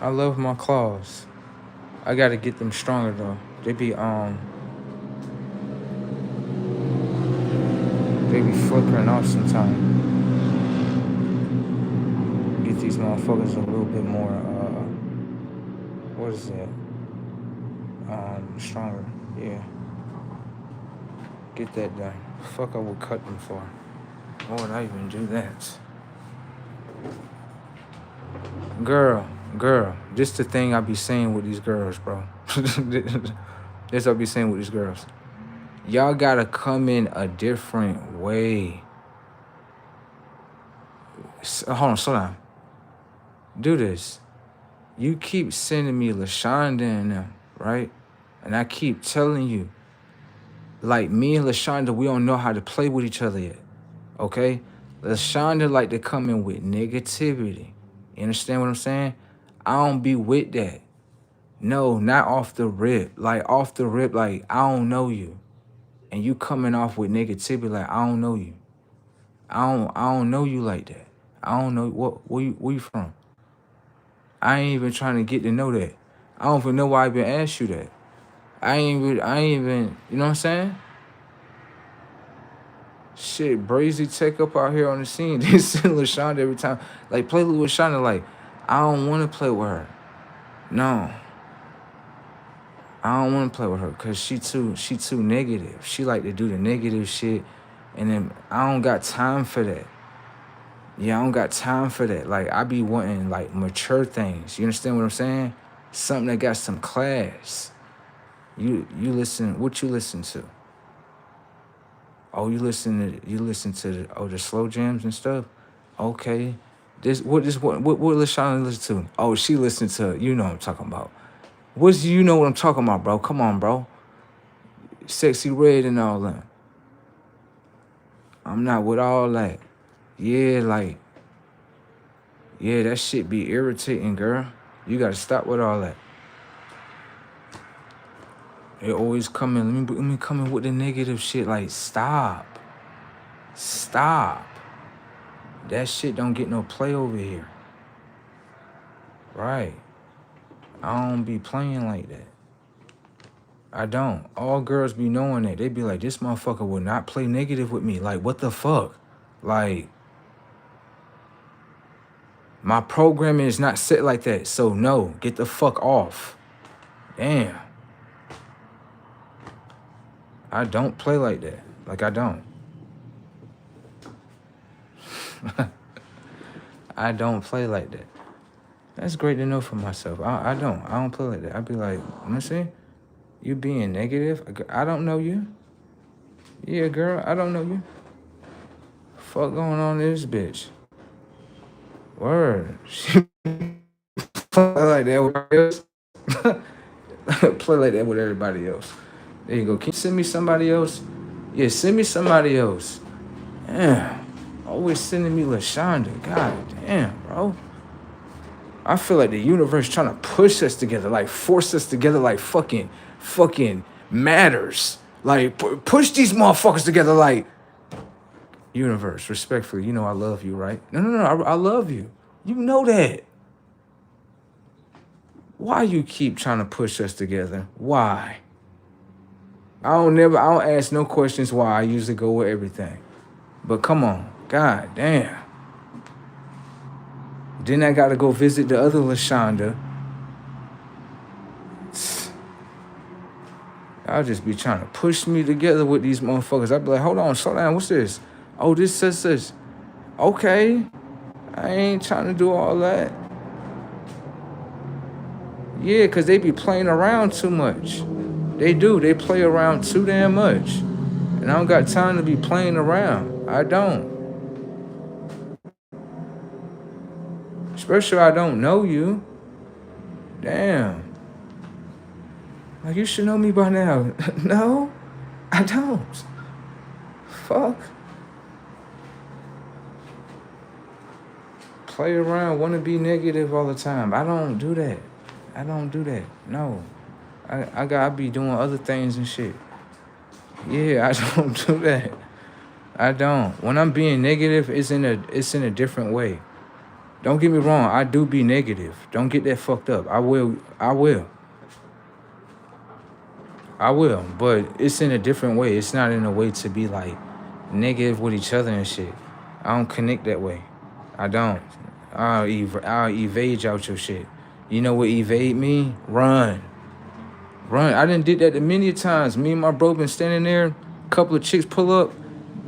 A: I love my claws. I gotta get them stronger though. They be flickering off sometimes. Get these motherfuckers a little bit more what is that? Stronger. Yeah. Get that done. Fuck, I would cut them for. Why would I even do that? Girl, this the thing I be saying with these girls, bro. This I be saying with these girls. Y'all gotta come in a different way. Hold on, slow down. Do this. You keep sending me LaShonda and them, right? And I keep telling you, like, me and LaShonda, we don't know how to play with each other yet, okay? LaShonda like to come in with negativity. You understand what I'm saying? I don't be with that. No, not off the rip. Like, off the rip, like, I don't know you. And you coming off with negativity, like, I don't know you. I don't know you like that. I don't know where you from. I ain't even trying to get to know that. I don't even know why I even asked you that. I ain't even, you know what I'm saying? Shit, Brazy Tech up out here on the scene. They send LaShonda every time. Like, play with LaShonda. Like, I don't want to play with her. No. I don't want to play with her because she too negative. She like to do the negative shit And then I don't got time for that. Yeah, I don't got time for that. Like, I be wanting, like, mature things. You understand what I'm saying? Something that got some class. You listen, what you listen to? Oh, you listen to the slow jams and stuff? Okay. What LaShawn listen to? Oh, she listened to, you know what I'm talking about. You know what I'm talking about, bro? Come on, bro. Sexy Red and all that. I'm not with all that. Yeah, like, yeah, that shit be irritating, girl. You gotta stop with all that. They always coming. Let me come in with the negative shit. Like, stop. Stop. That shit don't get no play over here. Right. I don't be playing like that. I don't. All girls be knowing that. They be like, this motherfucker will not play negative with me. Like, what the fuck? Like, my programming is not set like that. So, no, get the fuck off. Damn. I don't play like that. Like, I don't. I don't play like that. That's great to know for myself. I don't play like that. I be like, let me see. You being negative? I don't know you. Yeah, girl, I don't know you. Fuck going on in this bitch? Word. She play like that with everybody else. Play like that with everybody else. There you go. Can you send me somebody else? Yeah, send me somebody else. Damn. Always sending me LaShonda. God damn, bro. I feel like the universe trying to push us together, like force us together, like fucking matters. Like push these motherfuckers together, like universe. Respectfully, you know I love you, right? No. I love you. You know that. Why you keep trying to push us together? Why? I don't ask no questions why. I usually go with everything. But come on, god damn. Then I gotta go visit the other LaShonda. I'll just be trying to push me together with these motherfuckers. I'll be like, hold on, slow down, what's this? Oh, this says this. Okay, I ain't trying to do all that. Yeah, because they be playing around too much. They do, they play around too damn much. And I don't got time to be playing around. I don't. Especially I don't know you. Damn. Like, you should know me by now. No, I don't. Fuck. Play around, want to be negative all the time. I don't do that. I don't do that. No. I be doing other things and shit. Yeah, I don't do that. I don't. When I'm being negative, it's in a different way. Don't get me wrong, I do be negative. Don't get that fucked up. I will. But it's in a different way. It's not in a way to be like negative with each other and shit. I don't connect that way. I don't. I'll evade out your shit. You know what evade mean? Run. I done did that many times. Me and my bro been standing there. A couple of chicks pull up.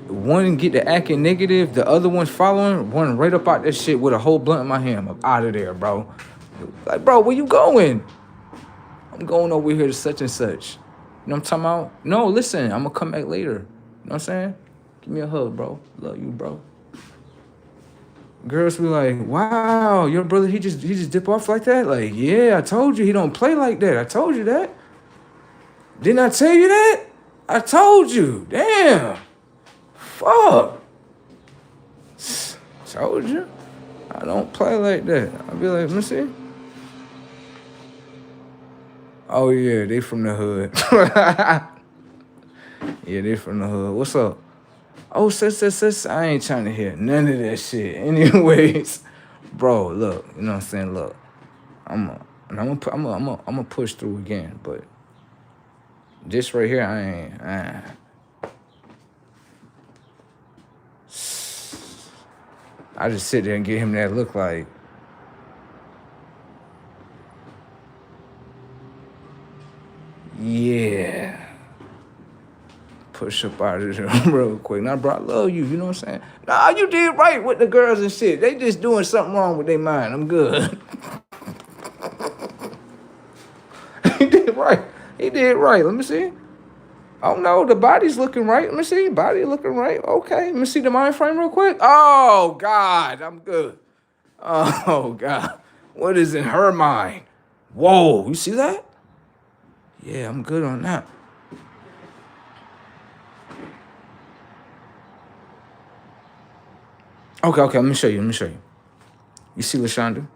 A: One get to acting negative. The other one following. One right up out that shit with a whole blunt in my hand. I'm out of there, bro. Like, bro, where you going? I'm going over here to such and such. You know what I'm talking about? No, listen, I'm gonna come back later. You know what I'm saying? Give me a hug, bro. Love you, bro. Girls be like, wow, your brother, he just dip off like that? Like, yeah, I told you he don't play like that. I told you that. Didn't I tell you that? I told you. Damn. Fuck. Told you. I don't play like that. I'll be like, let me see. Oh, yeah, they from the hood. Yeah, they from the hood. What's up? Oh, sis, I ain't trying to hear none of that shit. Anyways, bro, look, you know what I'm saying? Look, I'm gonna push through again, but this right here, I just sit there and get him that look like, yeah. push up out of there real quick. Now, bro, I love you. You know what I'm saying? Nah, you did right with the girls and shit. They just doing something wrong with their mind. I'm good. He did right. He did right. Let me see. Oh no, the body's looking right. Let me see. Body looking right. Okay. Let me see the mind frame real quick. Oh God, I'm good. Oh God. What is in her mind? Whoa, you see that? Yeah, I'm good on that. Okay, let me show you. You see LaShonda?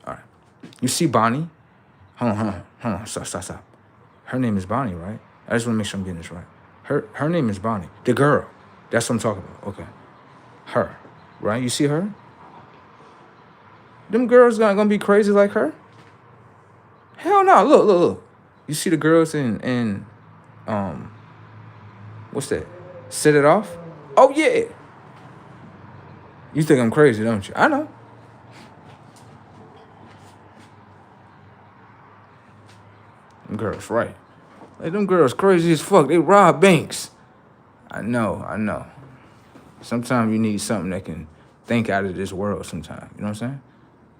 A: All right. You see Bonnie? Hold on. Stop. Her name is Bonnie, right? I just want to make sure I'm getting this right. Her name is Bonnie. The girl. That's what I'm talking about. Okay. Her. Right? You see her? Them girls not gonna be crazy like her? Hell no. Look. You see the girls in what's that? Set It Off? Oh yeah. You think I'm crazy, don't you? I know. Them girls, right. Like, them girls crazy as fuck. They rob banks. I know. Sometimes you need something that can think out of this world sometimes. You know what I'm saying?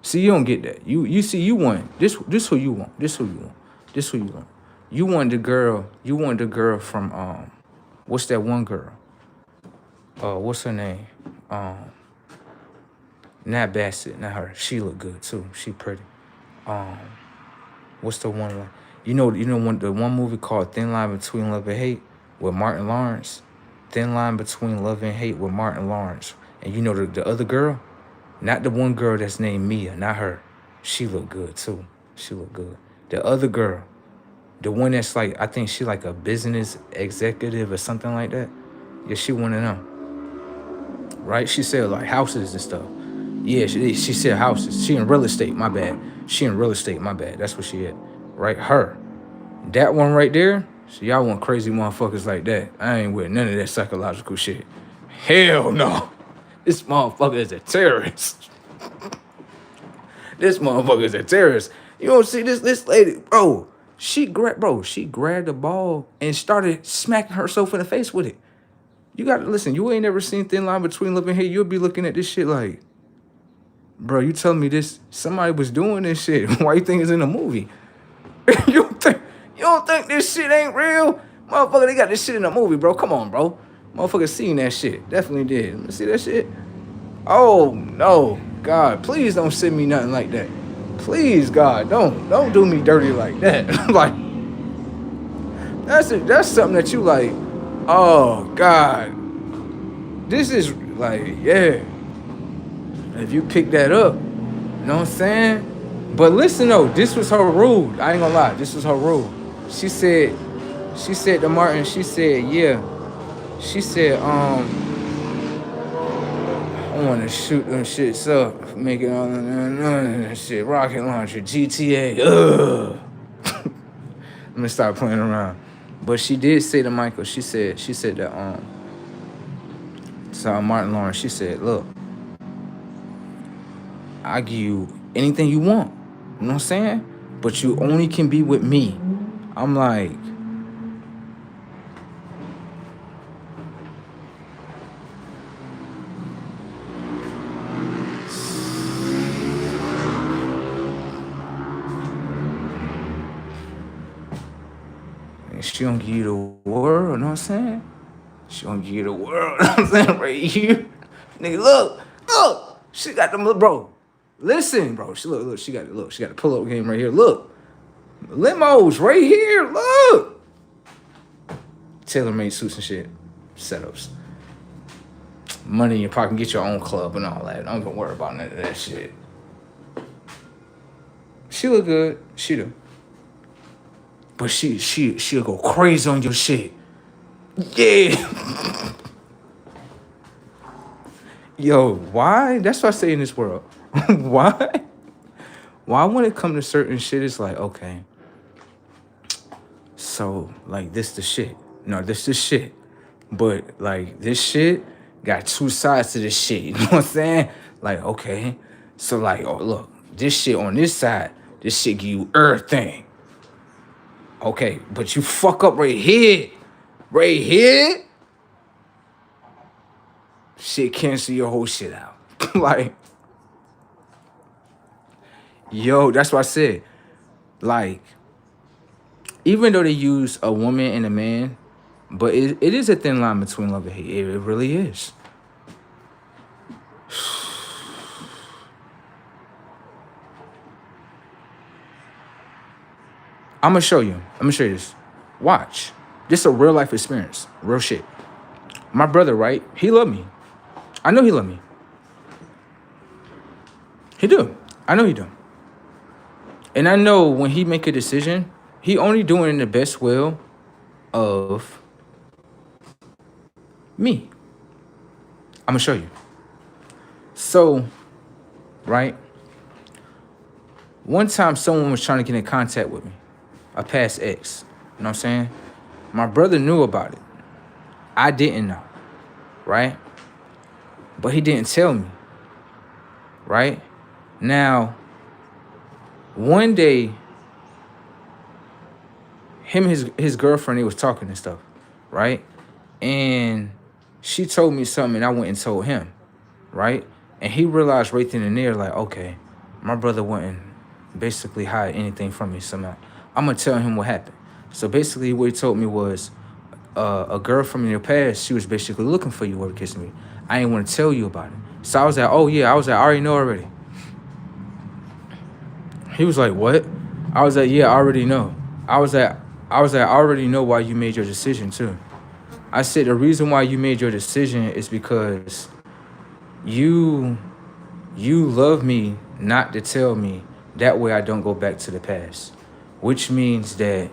A: See, you don't get that. You see, you want this who you want. This who you want. You want the girl from what's that one girl? What's her name? Not Bassett, not her. She look good too. She pretty. What's the one like? You know the one movie called Thin Line Between Love and Hate with Martin Lawrence? Thin Line Between Love and Hate with Martin Lawrence. And you know the other girl? Not the one girl that's named Mia, not her. She look good too. She look good. The other girl, the one that's like, I think she like a business executive or something like that. Yeah, she one of them. Right? She said like houses and stuff. Yeah, she said houses. She in real estate, my bad. That's what she is. Right? Her. That one right there. So y'all want crazy motherfuckers like that. I ain't with none of that psychological shit. Hell no. This motherfucker is a terrorist. You don't see this lady, bro. She grabbed the ball and started smacking herself in the face with it. You gotta listen. You ain't never seen Thin Line Between Love and Hate. You'll be looking at this shit like, bro, you telling me this? Somebody was doing this shit. Why you think it's in a movie? You don't think this shit ain't real? Motherfucker, they got this shit in a movie, bro. Come on, bro. Motherfucker seen that shit. Definitely did. Let me see that shit. Oh, no. God, please don't send me nothing like that. Please, God, don't do me dirty like that. Like, that's something that you like, oh, God. This is like, yeah. If you pick that up, you know what I'm saying? But listen though, this was her rule. I ain't gonna lie, this was her rule. She said to Martin, she said, yeah. She said, I want to shoot them shits up, make it all that shit, rocket launcher, GTA. Ugh. Let me stop playing around. But she did say to Michael, she said that to Martin Lawrence, she said, look, I give you anything you want. You know what I'm saying? But you only can be with me. I'm like, she gonna give you the world, you know what I'm saying? She gonna give you the world, you know what I'm saying? Right here. Nigga, look. She got them, bro. Listen, bro. She got the pull-up game right here. Look. Limos right here. Look. Tailor-made suits and shit. Setups. Money in your pocket, get your own club and all that. Don't even worry about none of that shit. She look good. She do. But she'll go crazy on your shit. Yeah. Yo, why? That's what I say in this world. Why when it comes to certain shit, it's like, okay, so, like, this the shit. No, this the shit. But, like, this shit got two sides to this shit. You know what I'm saying? Like, okay. So, like, oh, look, this shit on this side, this shit give you everything. Okay, but you fuck up right here. Right here? shit cancel your whole shit out. Like, yo, that's what I said. Like, even though they use a woman and a man, but it is a thin line between love and hate. It really is. I'm gonna show you. I'm gonna show you this. Watch. This is a real life experience. Real shit. My brother, right? He loved me. I know he loved me. He do. I know he do. And I know when he make a decision, he only doing it in the best will of me. I'm gonna show you. So, right? One time someone was trying to get in contact with me, a past ex. You know what I'm saying? My brother knew about it. I didn't know, right? But he didn't tell me, right? Now, one day, him and his girlfriend, they was talking and stuff, right? And she told me something, and I went and told him, right? And he realized right then and there, like, okay, my brother wouldn't basically hide anything from me somehow. I'm gonna tell him what happened. So basically, what he told me was, a girl from your past, she was basically looking for you while kissing me. I didn't want to tell you about it. So I was like, oh yeah, I already know already. He was like, what? I was like, yeah, I already know. I was like, I already know why you made your decision too. I said the reason why you made your decision is because you love me not to tell me. That way I don't go back to the past. Which means that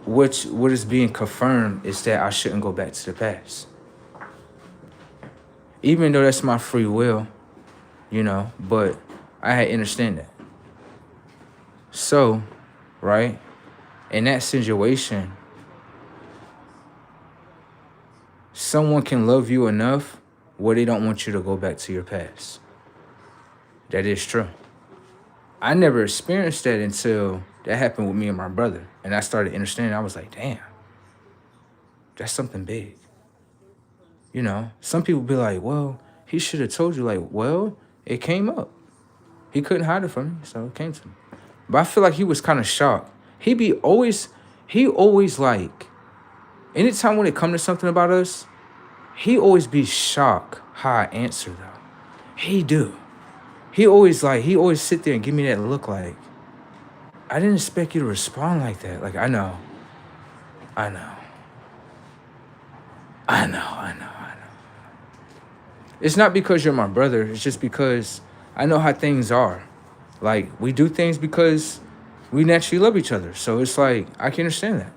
A: what is being confirmed is that I shouldn't go back to the past. Even though that's my free will, you know, but I had to understand that. So, right, in that situation, someone can love you enough where they don't want you to go back to your past. That is true. I never experienced that until that happened with me and my brother. And I started understanding. I was like, damn, that's something big. You know, some people be like, well, he should have told you. Like, well, it came up. He couldn't hide it from me, so it came to me. But I feel like he was kind of shocked. He always like, anytime when it come to something about us, he always be shocked how I answer though. He do. He always sit there and give me that look like, I didn't expect you to respond like that. Like, I know. It's not because you're my brother. It's just because I know how things are. Like, we do things because we naturally love each other. So it's like, I can understand that.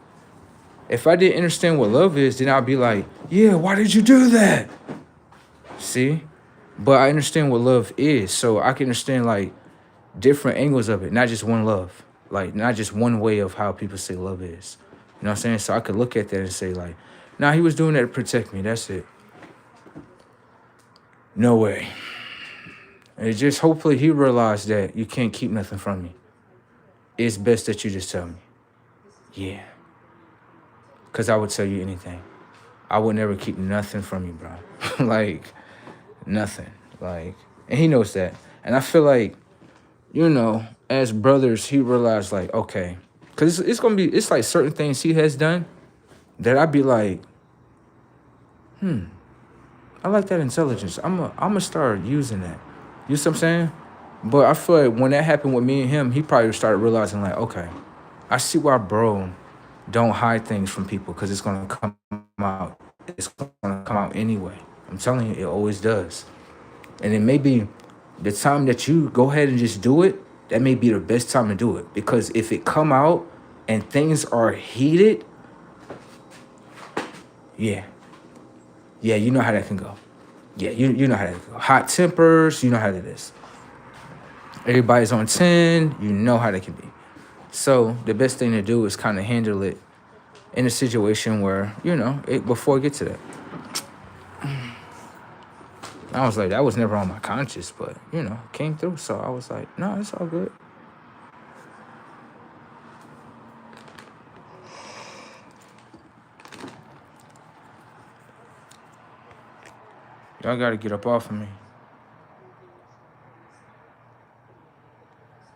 A: If I didn't understand what love is, then I'd be like, yeah, why did you do that? See? But I understand what love is. So I can understand, like, different angles of it, not just one love. Like, not just one way of how people say love is. You know what I'm saying? So I could look at that and say, like, nah, he was doing that to protect me. That's it. No way. And it's just hopefully he realized that you can't keep nothing from me. It's best that you just tell me. Yeah. Because I would tell you anything. I would never keep nothing from you, bro. Like, nothing. Like, and he knows that. And I feel like, you know, as brothers, he realized, like, okay. Because it's like certain things he has done that I'd be like, I like that intelligence. I'm gonna start using that. You see what I'm saying? But I feel like when that happened with me and him, he probably started realizing, like, okay, I see why bro don't hide things from people, because it's gonna come out. It's gonna come out anyway. I'm telling you, it always does. And it may be the time that you go ahead and just do it, that may be the best time to do it. Because if it come out and things are heated, yeah, you know how that can go. Yeah, you know how that can go. Hot tempers, you know how that is. Everybody's on 10, you know how that can be. So the best thing to do is kind of handle it in a situation where, you know, before it gets to that. I was like, that was never on my conscience, but, you know, came through. So I was like, no, it's all good. Y'all gotta get up off of me.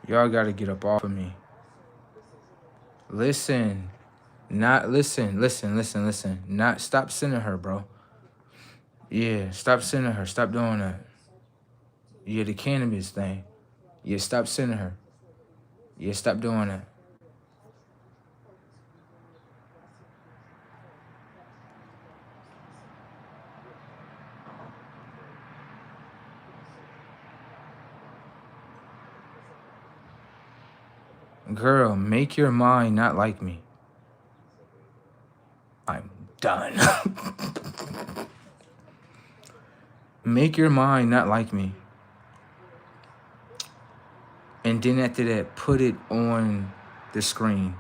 A: Y'all gotta get up off of me. Listen. Listen. Stop sending her, bro. Yeah, stop sending her. Stop doing that. Yeah, the cannabis thing. Yeah, stop sending her. Yeah, stop doing that. Girl, make your mind not like me. I'm done. Make your mind not like me. And then after that, put it on the screen.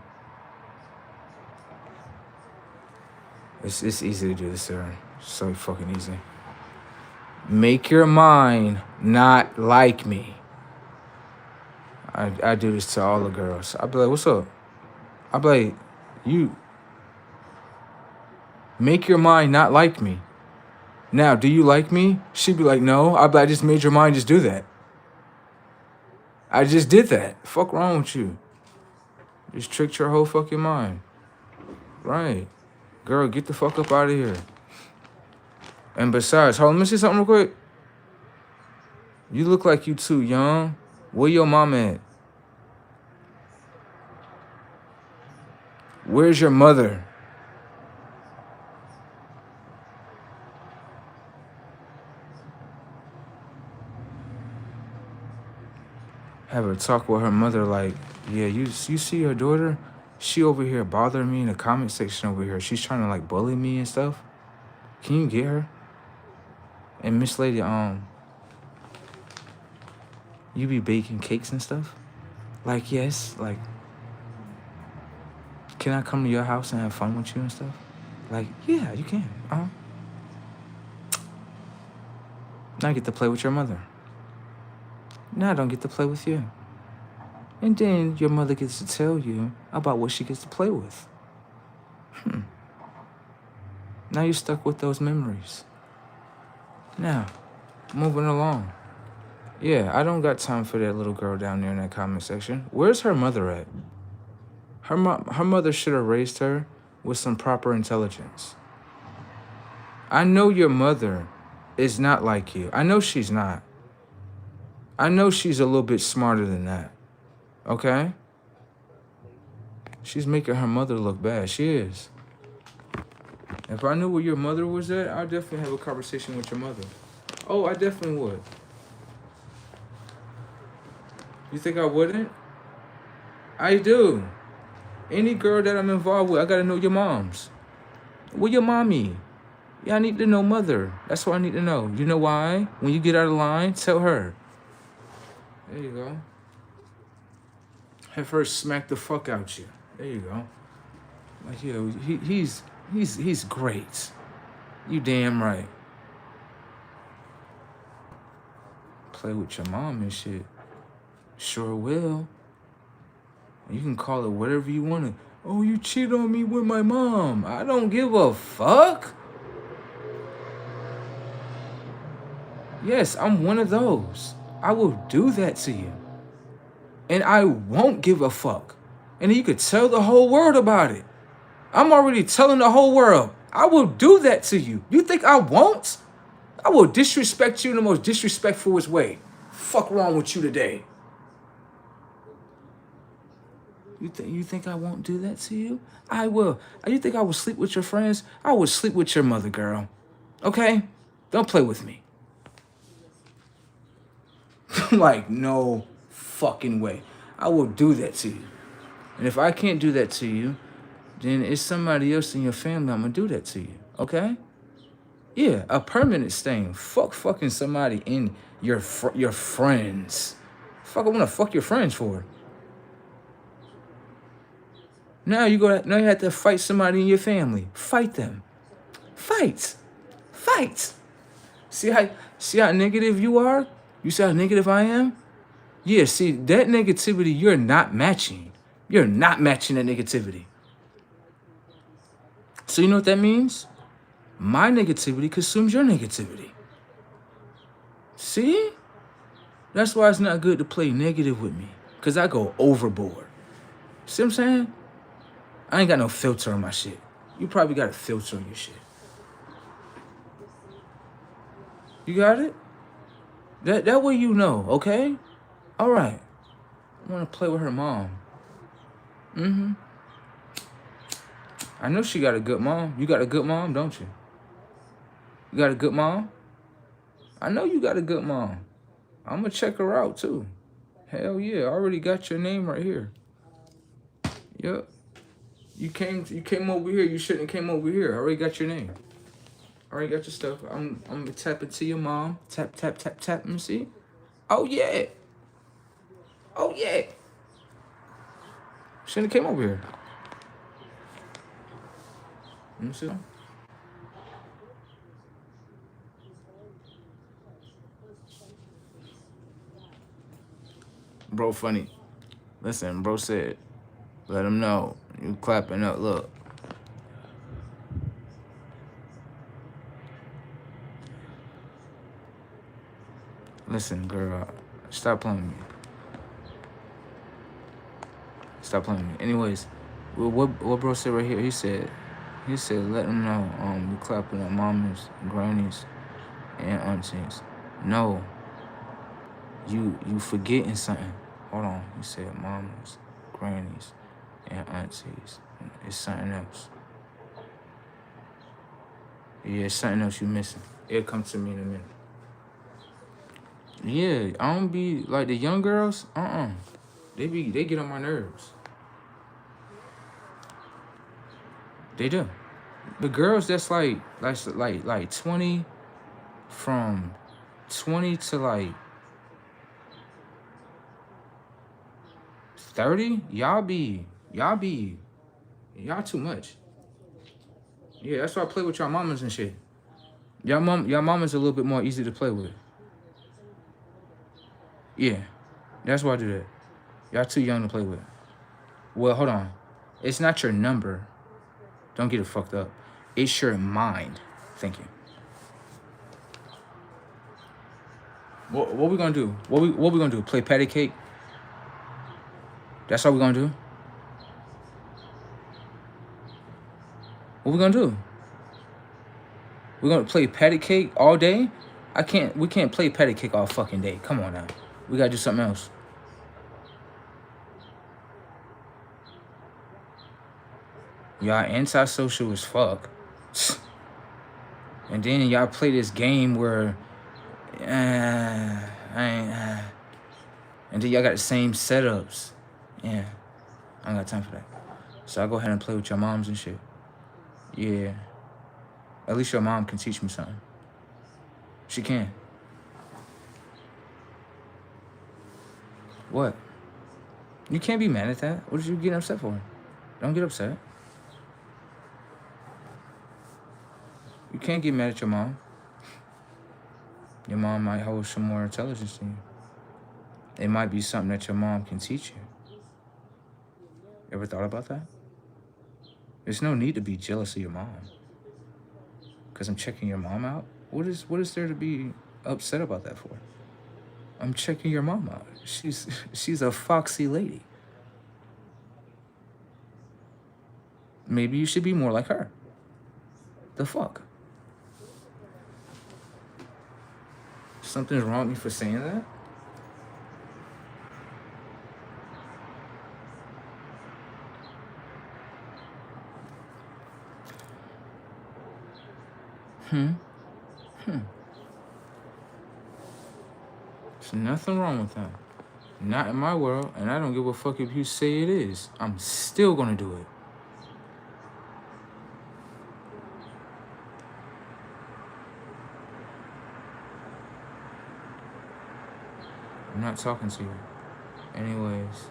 A: It's easy to do this, sir. So fucking easy. Make your mind not like me. I do this to all the girls. I be like, what's up? I be like, you. Make your mind not like me. Now, do you like me? She'd be like, no. I be like, I just made your mind just do that. I just did that. Fuck wrong with you? Just tricked your whole fucking mind. Right. Girl, get the fuck up out of here. And besides, hold on, let me say something real quick. You look like you too young. Where your mom at? Where's your mother? Have her talk with her mother like, yeah, you see your daughter? She over here bothering me in the comment section over here. She's trying to like bully me and stuff. Can you get her? And Miss Lady, you be baking cakes and stuff? Like, yes, like, can I come to your house and have fun with you and stuff? Like, yeah, you can. Now I get to play with your mother. Now I don't get to play with you. And then your mother gets to tell you about what she gets to play with. Now you're stuck with those memories. Now, moving along. Yeah, I don't got time for that little girl down there in that comment section. Where's her mother at? Her mother should have raised her with some proper intelligence. I know your mother is not like you. I know she's not. I know she's a little bit smarter than that. Okay? She's making her mother look bad. She is. If I knew where your mother was at, I'd definitely have a conversation with your mother. Oh, I definitely would. You think I wouldn't? I do. Any girl that I'm involved with, I gotta know your moms. Where your mommy? Yeah, I need to know mother. That's what I need to know. You know why? When you get out of line, tell her. There you go. Have her smack the fuck out you. There you go. Like, yeah, he's great. You damn right. Play with your mom and shit. Sure will. You can call it whatever you want to. Oh, you cheat on me with my mom. I don't give a fuck. Yes, I'm one of those. I will do that to you. And I won't give a fuck. And you could tell the whole world about it. I'm already telling the whole world. I will do that to you. You think I won't? I will disrespect you in the most disrespectfulest way. Fuck wrong with you today? You think I won't do that to you? I will. You think I will sleep with your friends? I will sleep with your mother, girl. Okay? Don't play with me. Like, no fucking way. I will do that to you. And if I can't do that to you, then it's somebody else in your family I'm gonna do that to you. Okay? Yeah, a permanent stain. Fuck fucking somebody in your friends. Fuck, I wanna fuck your friends for. Now you have to fight somebody in your family. Fight them. Fight. See how negative you are? You see how negative I am? Yeah, see, that negativity you're not matching. You're not matching that negativity. So you know what that means? My negativity consumes your negativity. See? That's why it's not good to play negative with me. Because I go overboard. See what I'm saying? I ain't got no filter on my shit. You probably got a filter on your shit. You got it? That way you know, okay? All right. I want to play with her mom. Mm-hmm. I know she got a good mom. You got a good mom, don't you? You got a good mom? I know you got a good mom. I'm going to check her out, too. Hell yeah. I already got your name right here. Yep. You came over here. You shouldn't have came over here. I already got your name. I already got your stuff. I'm going to tap into your mom. Tap, tap, tap, tap. Let me see. Oh, yeah. Oh, yeah. Shouldn't have came over here. Let me see. Bro, funny. Listen, bro said, let him know. You clapping up. Look. Listen, girl. Stop playing with me. Stop playing with me. Anyways, what bro said right here, he said, let him know we clapping at mamas, grannies, and aunties. No. You forgetting something. Hold on. He said mamas, grannies, and aunties. It's something else. Yeah, it's something else you missing. It'll come to me in a minute. Yeah, I don't be like the young girls. They get on my nerves. They do. The girls that's like 20, from 20 to like 30, y'all too much. Yeah, that's why I play with y'all mamas and shit. Y'all mamas a little bit more easy to play with. Yeah, that's why I do that. Y'all too young to play with. Well, hold on. It's not your number. Don't get it fucked up. It's your mind. Thank you. What we gonna do? What we gonna do? Play patty cake? That's all we gonna do? What we gonna do? We gonna play patty cake all day? We can't play patty cake all fucking day. Come on now. We gotta do something else. Y'all antisocial as fuck. And then y'all play this game where and then y'all got the same setups. Yeah. I ain't got time for that. So I go ahead and play with your moms and shit. Yeah. At least your mom can teach me something. She can. What? You can't be mad at that. What did you get upset for? Don't get upset. You can't get mad at your mom. Your mom might hold some more intelligence than you. It might be something that your mom can teach you. Ever thought about that? There's no need to be jealous of your mom. Because I'm checking your mom out? What is there to be upset about that for? I'm checking your mom out. She's a foxy lady. Maybe you should be more like her. The fuck? Something's wrong with me for saying that? There's nothing wrong with that. Not in my world, and I don't give a fuck if you say it is. I'm still gonna do it. I'm not talking to you. Anyways.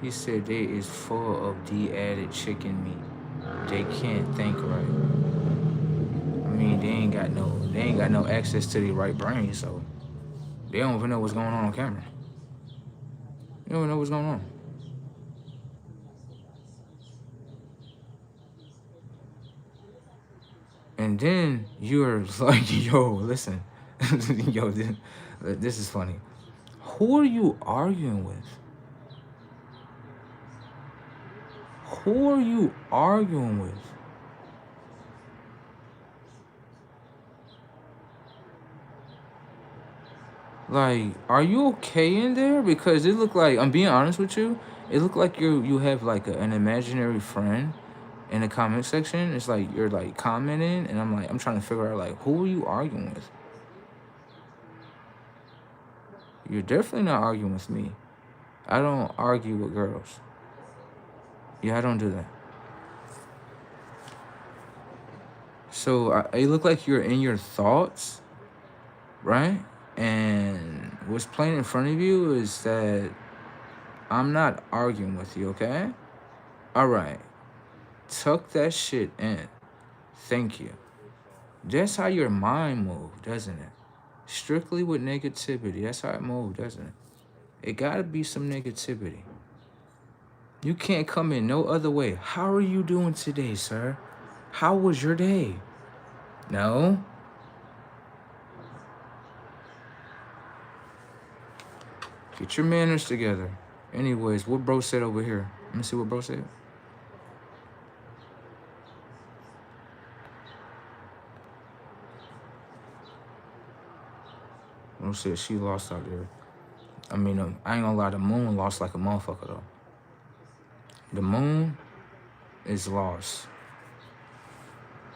A: He said they is full of de-added chicken meat. They can't think right. I mean, they ain't got no access to the right brain, so they don't even know what's going on camera. They don't even know what's going on. And then you're like, yo, listen, yo, this is funny. Who are you arguing with? Who are you arguing with? Like, are you okay in there? Because it looked like, I'm being honest with you, it looked like you have like an imaginary friend in the comment section. It's like you're like commenting, and I'm trying to figure out like who are you arguing with? You're definitely not arguing with me. I don't argue with girls. Yeah, I don't do that. So it looked like you're in your thoughts, right? And what's playing in front of you is that I'm not arguing with you, okay? All right. Tuck that shit in. Thank you. That's how your mind moves, doesn't it? Strictly with negativity. That's how it moves, doesn't it? It gotta be some negativity. You can't come in no other way. How are you doing today, sir? How was your day? No. Get your manners together. Anyways, what bro said over here? Let me see what bro said. Bro said she lost out there. I mean, I ain't gonna lie, the moon lost like a motherfucker though. The moon is lost.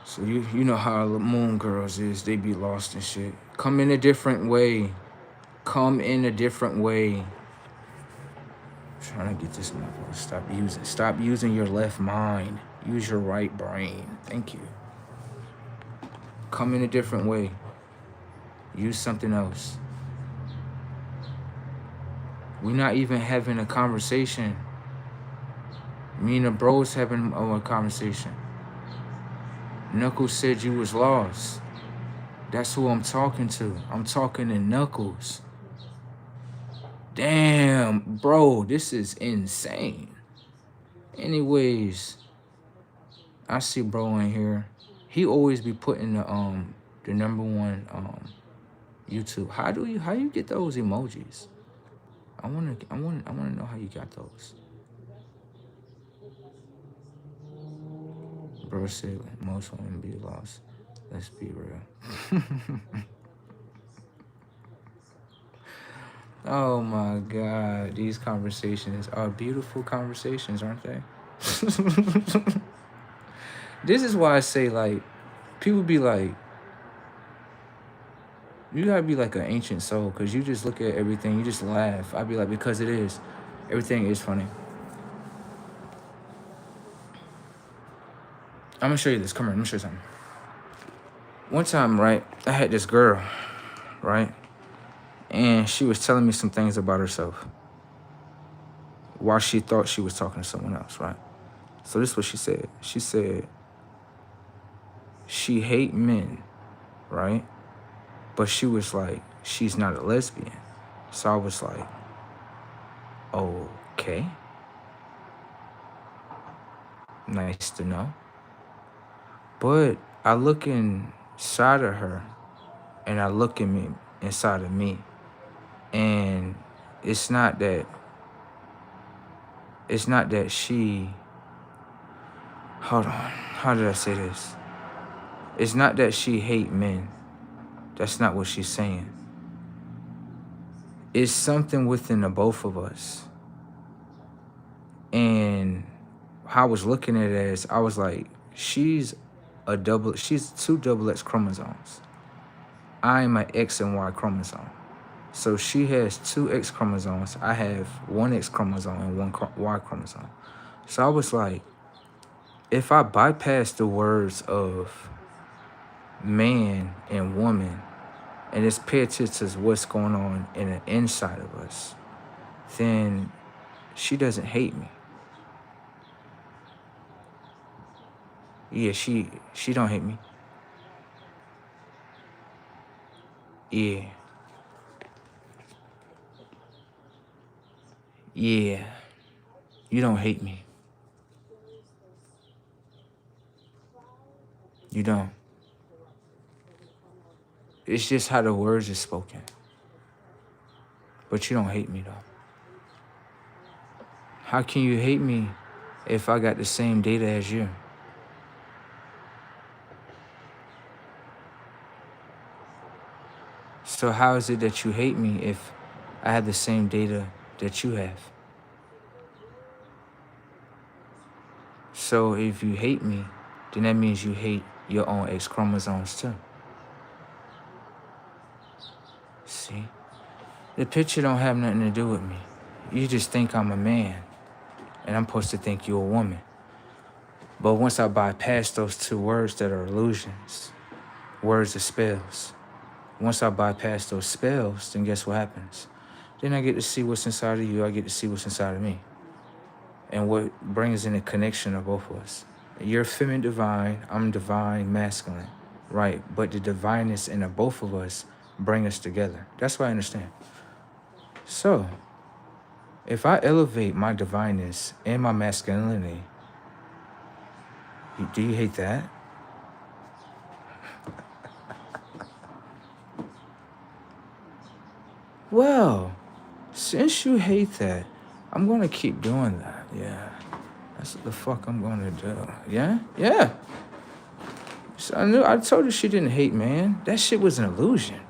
A: So you know how the moon girls is, they be lost and shit. Come in a different way. Come in a different way. I'm trying to get this motherfucker. Stop using your left mind. Use your right brain. Thank you. Come in a different way. Use something else. We're not even having a conversation. Me and the bros having a conversation. Knuckles said you was lost. That's who I'm talking to. I'm talking to Knuckles. Damn, bro, this is insane. Anyways, I see bro in here. He always be putting the #1 YouTube. How you get those emojis? I wanna know how you got those. Bro said most women be lost. Let's be real. Oh my God, these conversations are beautiful conversations, aren't they? This is why I say, like, people be like, you gotta be like an ancient soul, because you just look at everything, you just laugh. I'd be like, because it is. Everything is funny. I'm gonna show you this. Come here, let me show you something. One time, right, I had this girl, right? And she was telling me some things about herself while she thought she was talking to someone else, right? So this is what she said. She said she hate men, right? But she was like, she's not a lesbian. So I was like, okay. Nice to know. But I look inside of her and I look at me inside of me. And it's not that she, hold on, how did I say this? It's not that she hate men. That's not what she's saying. It's something within the both of us. And how I was looking at it as, I was like, she's two double X chromosomes. I am an X and Y chromosome. So she has 2 X chromosomes. I have 1 X chromosome and 1 Y chromosome. So I was like, if I bypass the words of man and woman and just pay attention to what's going on in the inside of us, then she doesn't hate me. Yeah, she don't hate me. Yeah. Yeah. You don't hate me. You don't. It's just how the words are spoken. But you don't hate me, though. How can you hate me if I got the same data as you? So how is it that you hate me if I have the same data that you have? So if you hate me, then that means you hate your own X chromosomes too. See? The picture don't have nothing to do with me. You just think I'm a man, and I'm supposed to think you're a woman. But once I bypass those two words that are illusions, words are spells. Once I bypass those spells, then guess what happens? Then I get to see what's inside of you, I get to see what's inside of me. And what brings in a connection of both of us. You're feminine divine, I'm divine masculine, right? But the divineness in the both of us bring us together. That's what I understand. So, if I elevate my divineness and my masculinity, do you hate that? Well, since you hate that, I'm gonna keep doing that. Yeah, that's what the fuck I'm gonna do. Yeah, yeah. So I told her she didn't hate man. That shit was an illusion.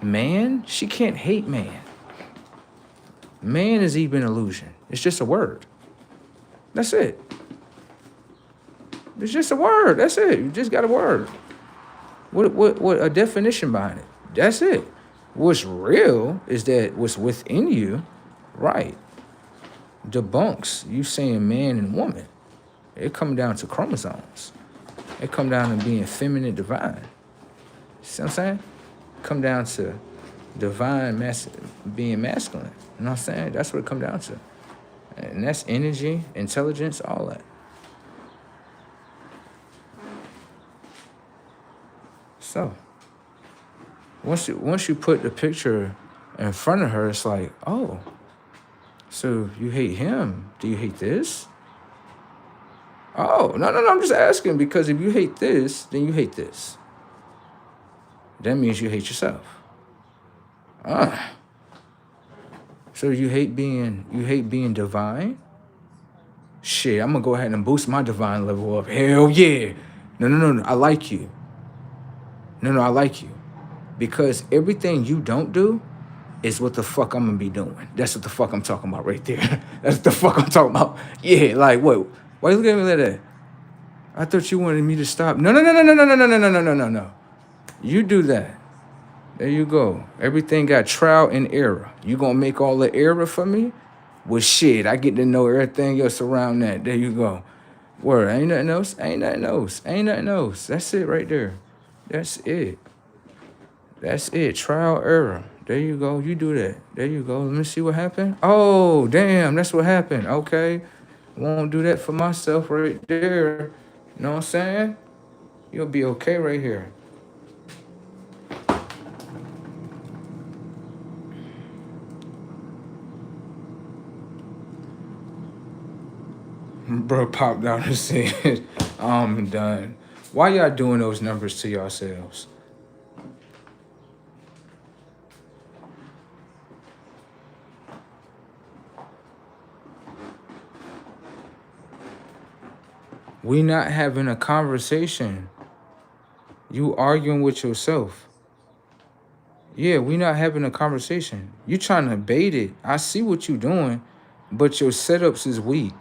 A: Man, she can't hate man. Man is even an illusion. It's just a word. That's it. It's just a word. That's it. You just got a word. What a definition behind it. That's it. What's real is that what's within you, right, debunks you saying man and woman. It come down to chromosomes. It come down to being feminine, divine. See what I'm saying? Come down to divine being masculine. You know what I'm saying? That's what it come down to. And that's energy, intelligence, all that. So, once you put the picture in front of her, it's like, oh, so you hate him. Do you hate this? Oh, no, I'm just asking because if you hate this, then you hate this. That means you hate yourself. So you hate being divine? Shit, I'm gonna go ahead and boost my divine level up. Hell yeah. No, I like you. No, I like you. Because everything you don't do is what the fuck I'm gonna be doing. That's what the fuck I'm talking about right there. That's what the fuck I'm talking about. Yeah, like, what? Why you looking at me like that? I thought you wanted me to stop. No. You do that. There you go. Everything got trial and error. You gonna make all the error for me? Well, shit, I get to know everything else around that. There you go. Word, ain't nothing else. That's it right there. That's it. Trial, error. There you go. You do that. There you go. Let me see what happened. Oh, damn, that's what happened. Okay. Won't do that for myself right there. You know what I'm saying? You'll be okay right here. Bro popped out and said, I'm done. Why y'all doing those numbers to yourselves? We not having a conversation. You arguing with yourself. Yeah, we not having a conversation. You trying to bait it. I see what you doing, but your setups is weak.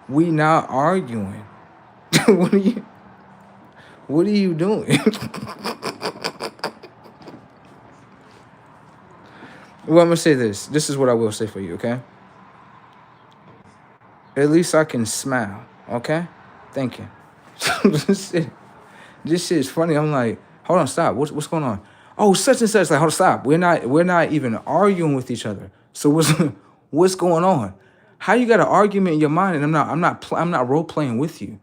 A: We not arguing. What are you doing? Well, I'm gonna say this. This is what I will say for you, okay? At least I can smile, okay? Thank you. This shit is funny. I'm like, hold on, stop. What's going on? Oh, such and such. Like, hold on, stop. We're not even arguing with each other. So what's going on? How you got an argument in your mind and I'm not role playing with you?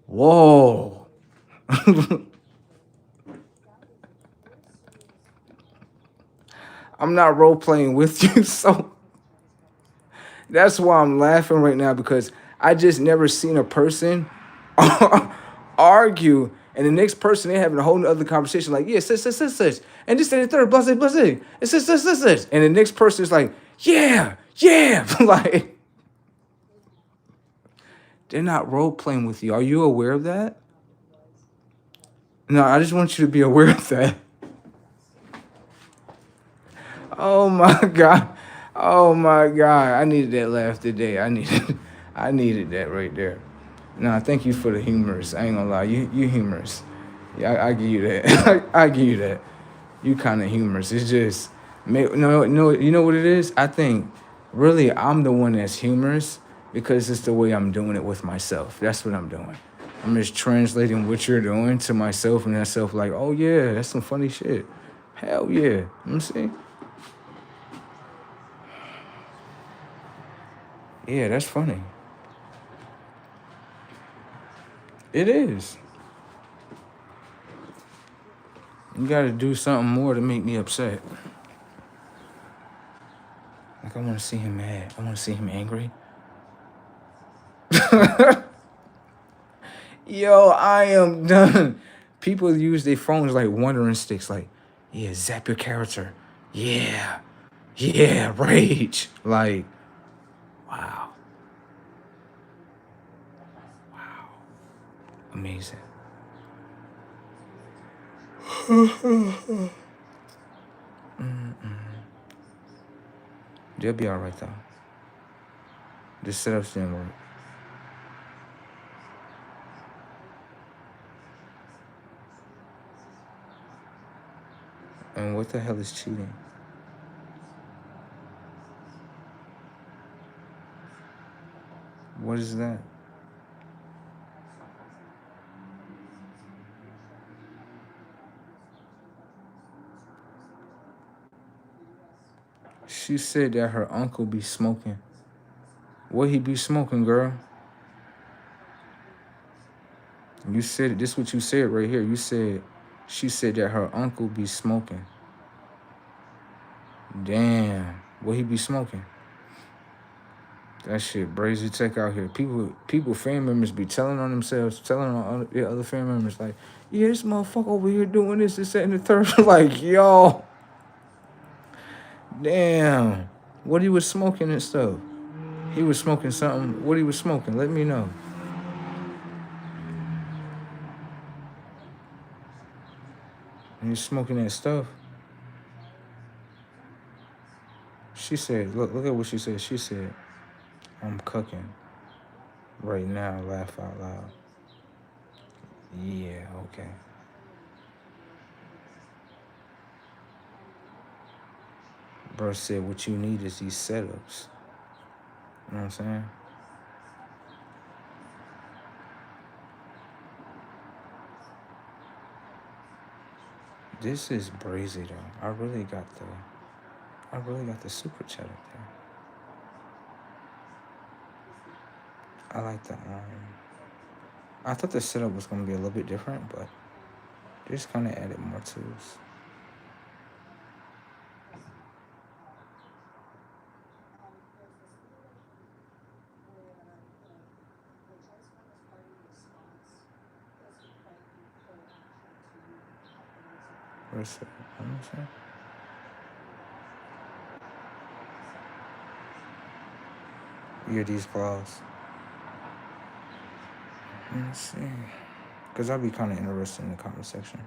A: Whoa. I'm not role playing with you, so that's why I'm laughing right now because I just never seen a person argue And the next person, they having a whole other conversation, like, yeah, such. And this and the third, blah, blah, blah. It's such. And the next person is like, yeah. Like, they're not role playing with you. Are you aware of that? No, I just want you to be aware of that. Oh my God. Oh my God. I needed that laugh today. I needed that right there. Nah, thank you for the humorous. I ain't gonna lie. You humorous. Yeah, I give you that. I give you that. You kind of humorous. It's just no, you know what it is? I think really I'm the one that's humorous because it's the way I'm doing it with myself. That's what I'm doing. I'm just translating what you're doing to myself, and myself like, oh yeah, that's some funny shit. Hell yeah. Let me see. Yeah, that's funny. It is. You gotta do something more to make me upset. Like, I wanna see him mad. I wanna see him angry. Yo, I am done. People use their phones like wandering sticks, like, yeah, zap your character. Yeah. Yeah, rage. Like, wow. Amazing. They'll be alright though. The setups didn't work. And what the hell is cheating? What is that? She said that her uncle be smoking. What he be smoking, girl? You said it. This is what you said right here. You said, she said that her uncle be smoking. Damn. What he be smoking? That shit brazy tech out here. People, family members be telling on themselves, telling on their other family members, like, yeah, this motherfucker over here doing this, that, and the third. Like, yo, damn. What he was smoking and stuff. He was smoking something. What he was smoking, let me know. And he's smoking that stuff. She said, look at what she said. She said, I'm cooking right now, laugh out loud. Yeah, okay. Bro said, what you need is these setups. You know what I'm saying? This is brazy though. I really got the super chat up there. I like the I thought the setup was gonna be a little bit different, but they just kinda added more tools. Where's it? Let me see. Yeah, these claws. Let me see. Because I'd be kind of interested in the comment section.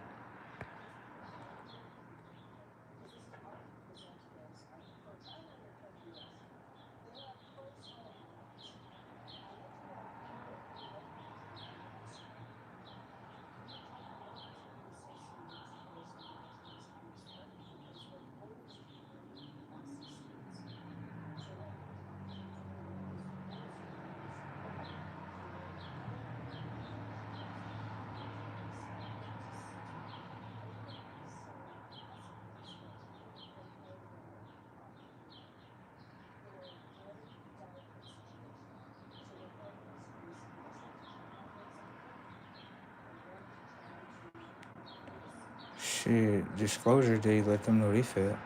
A: Shit, disclosure day, let them know they failed.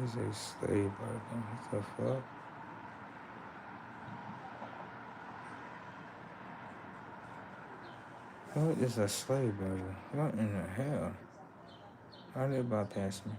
A: He's a slave burger. What the fuck? What is a slave burger? What in the hell? How did they bypass me?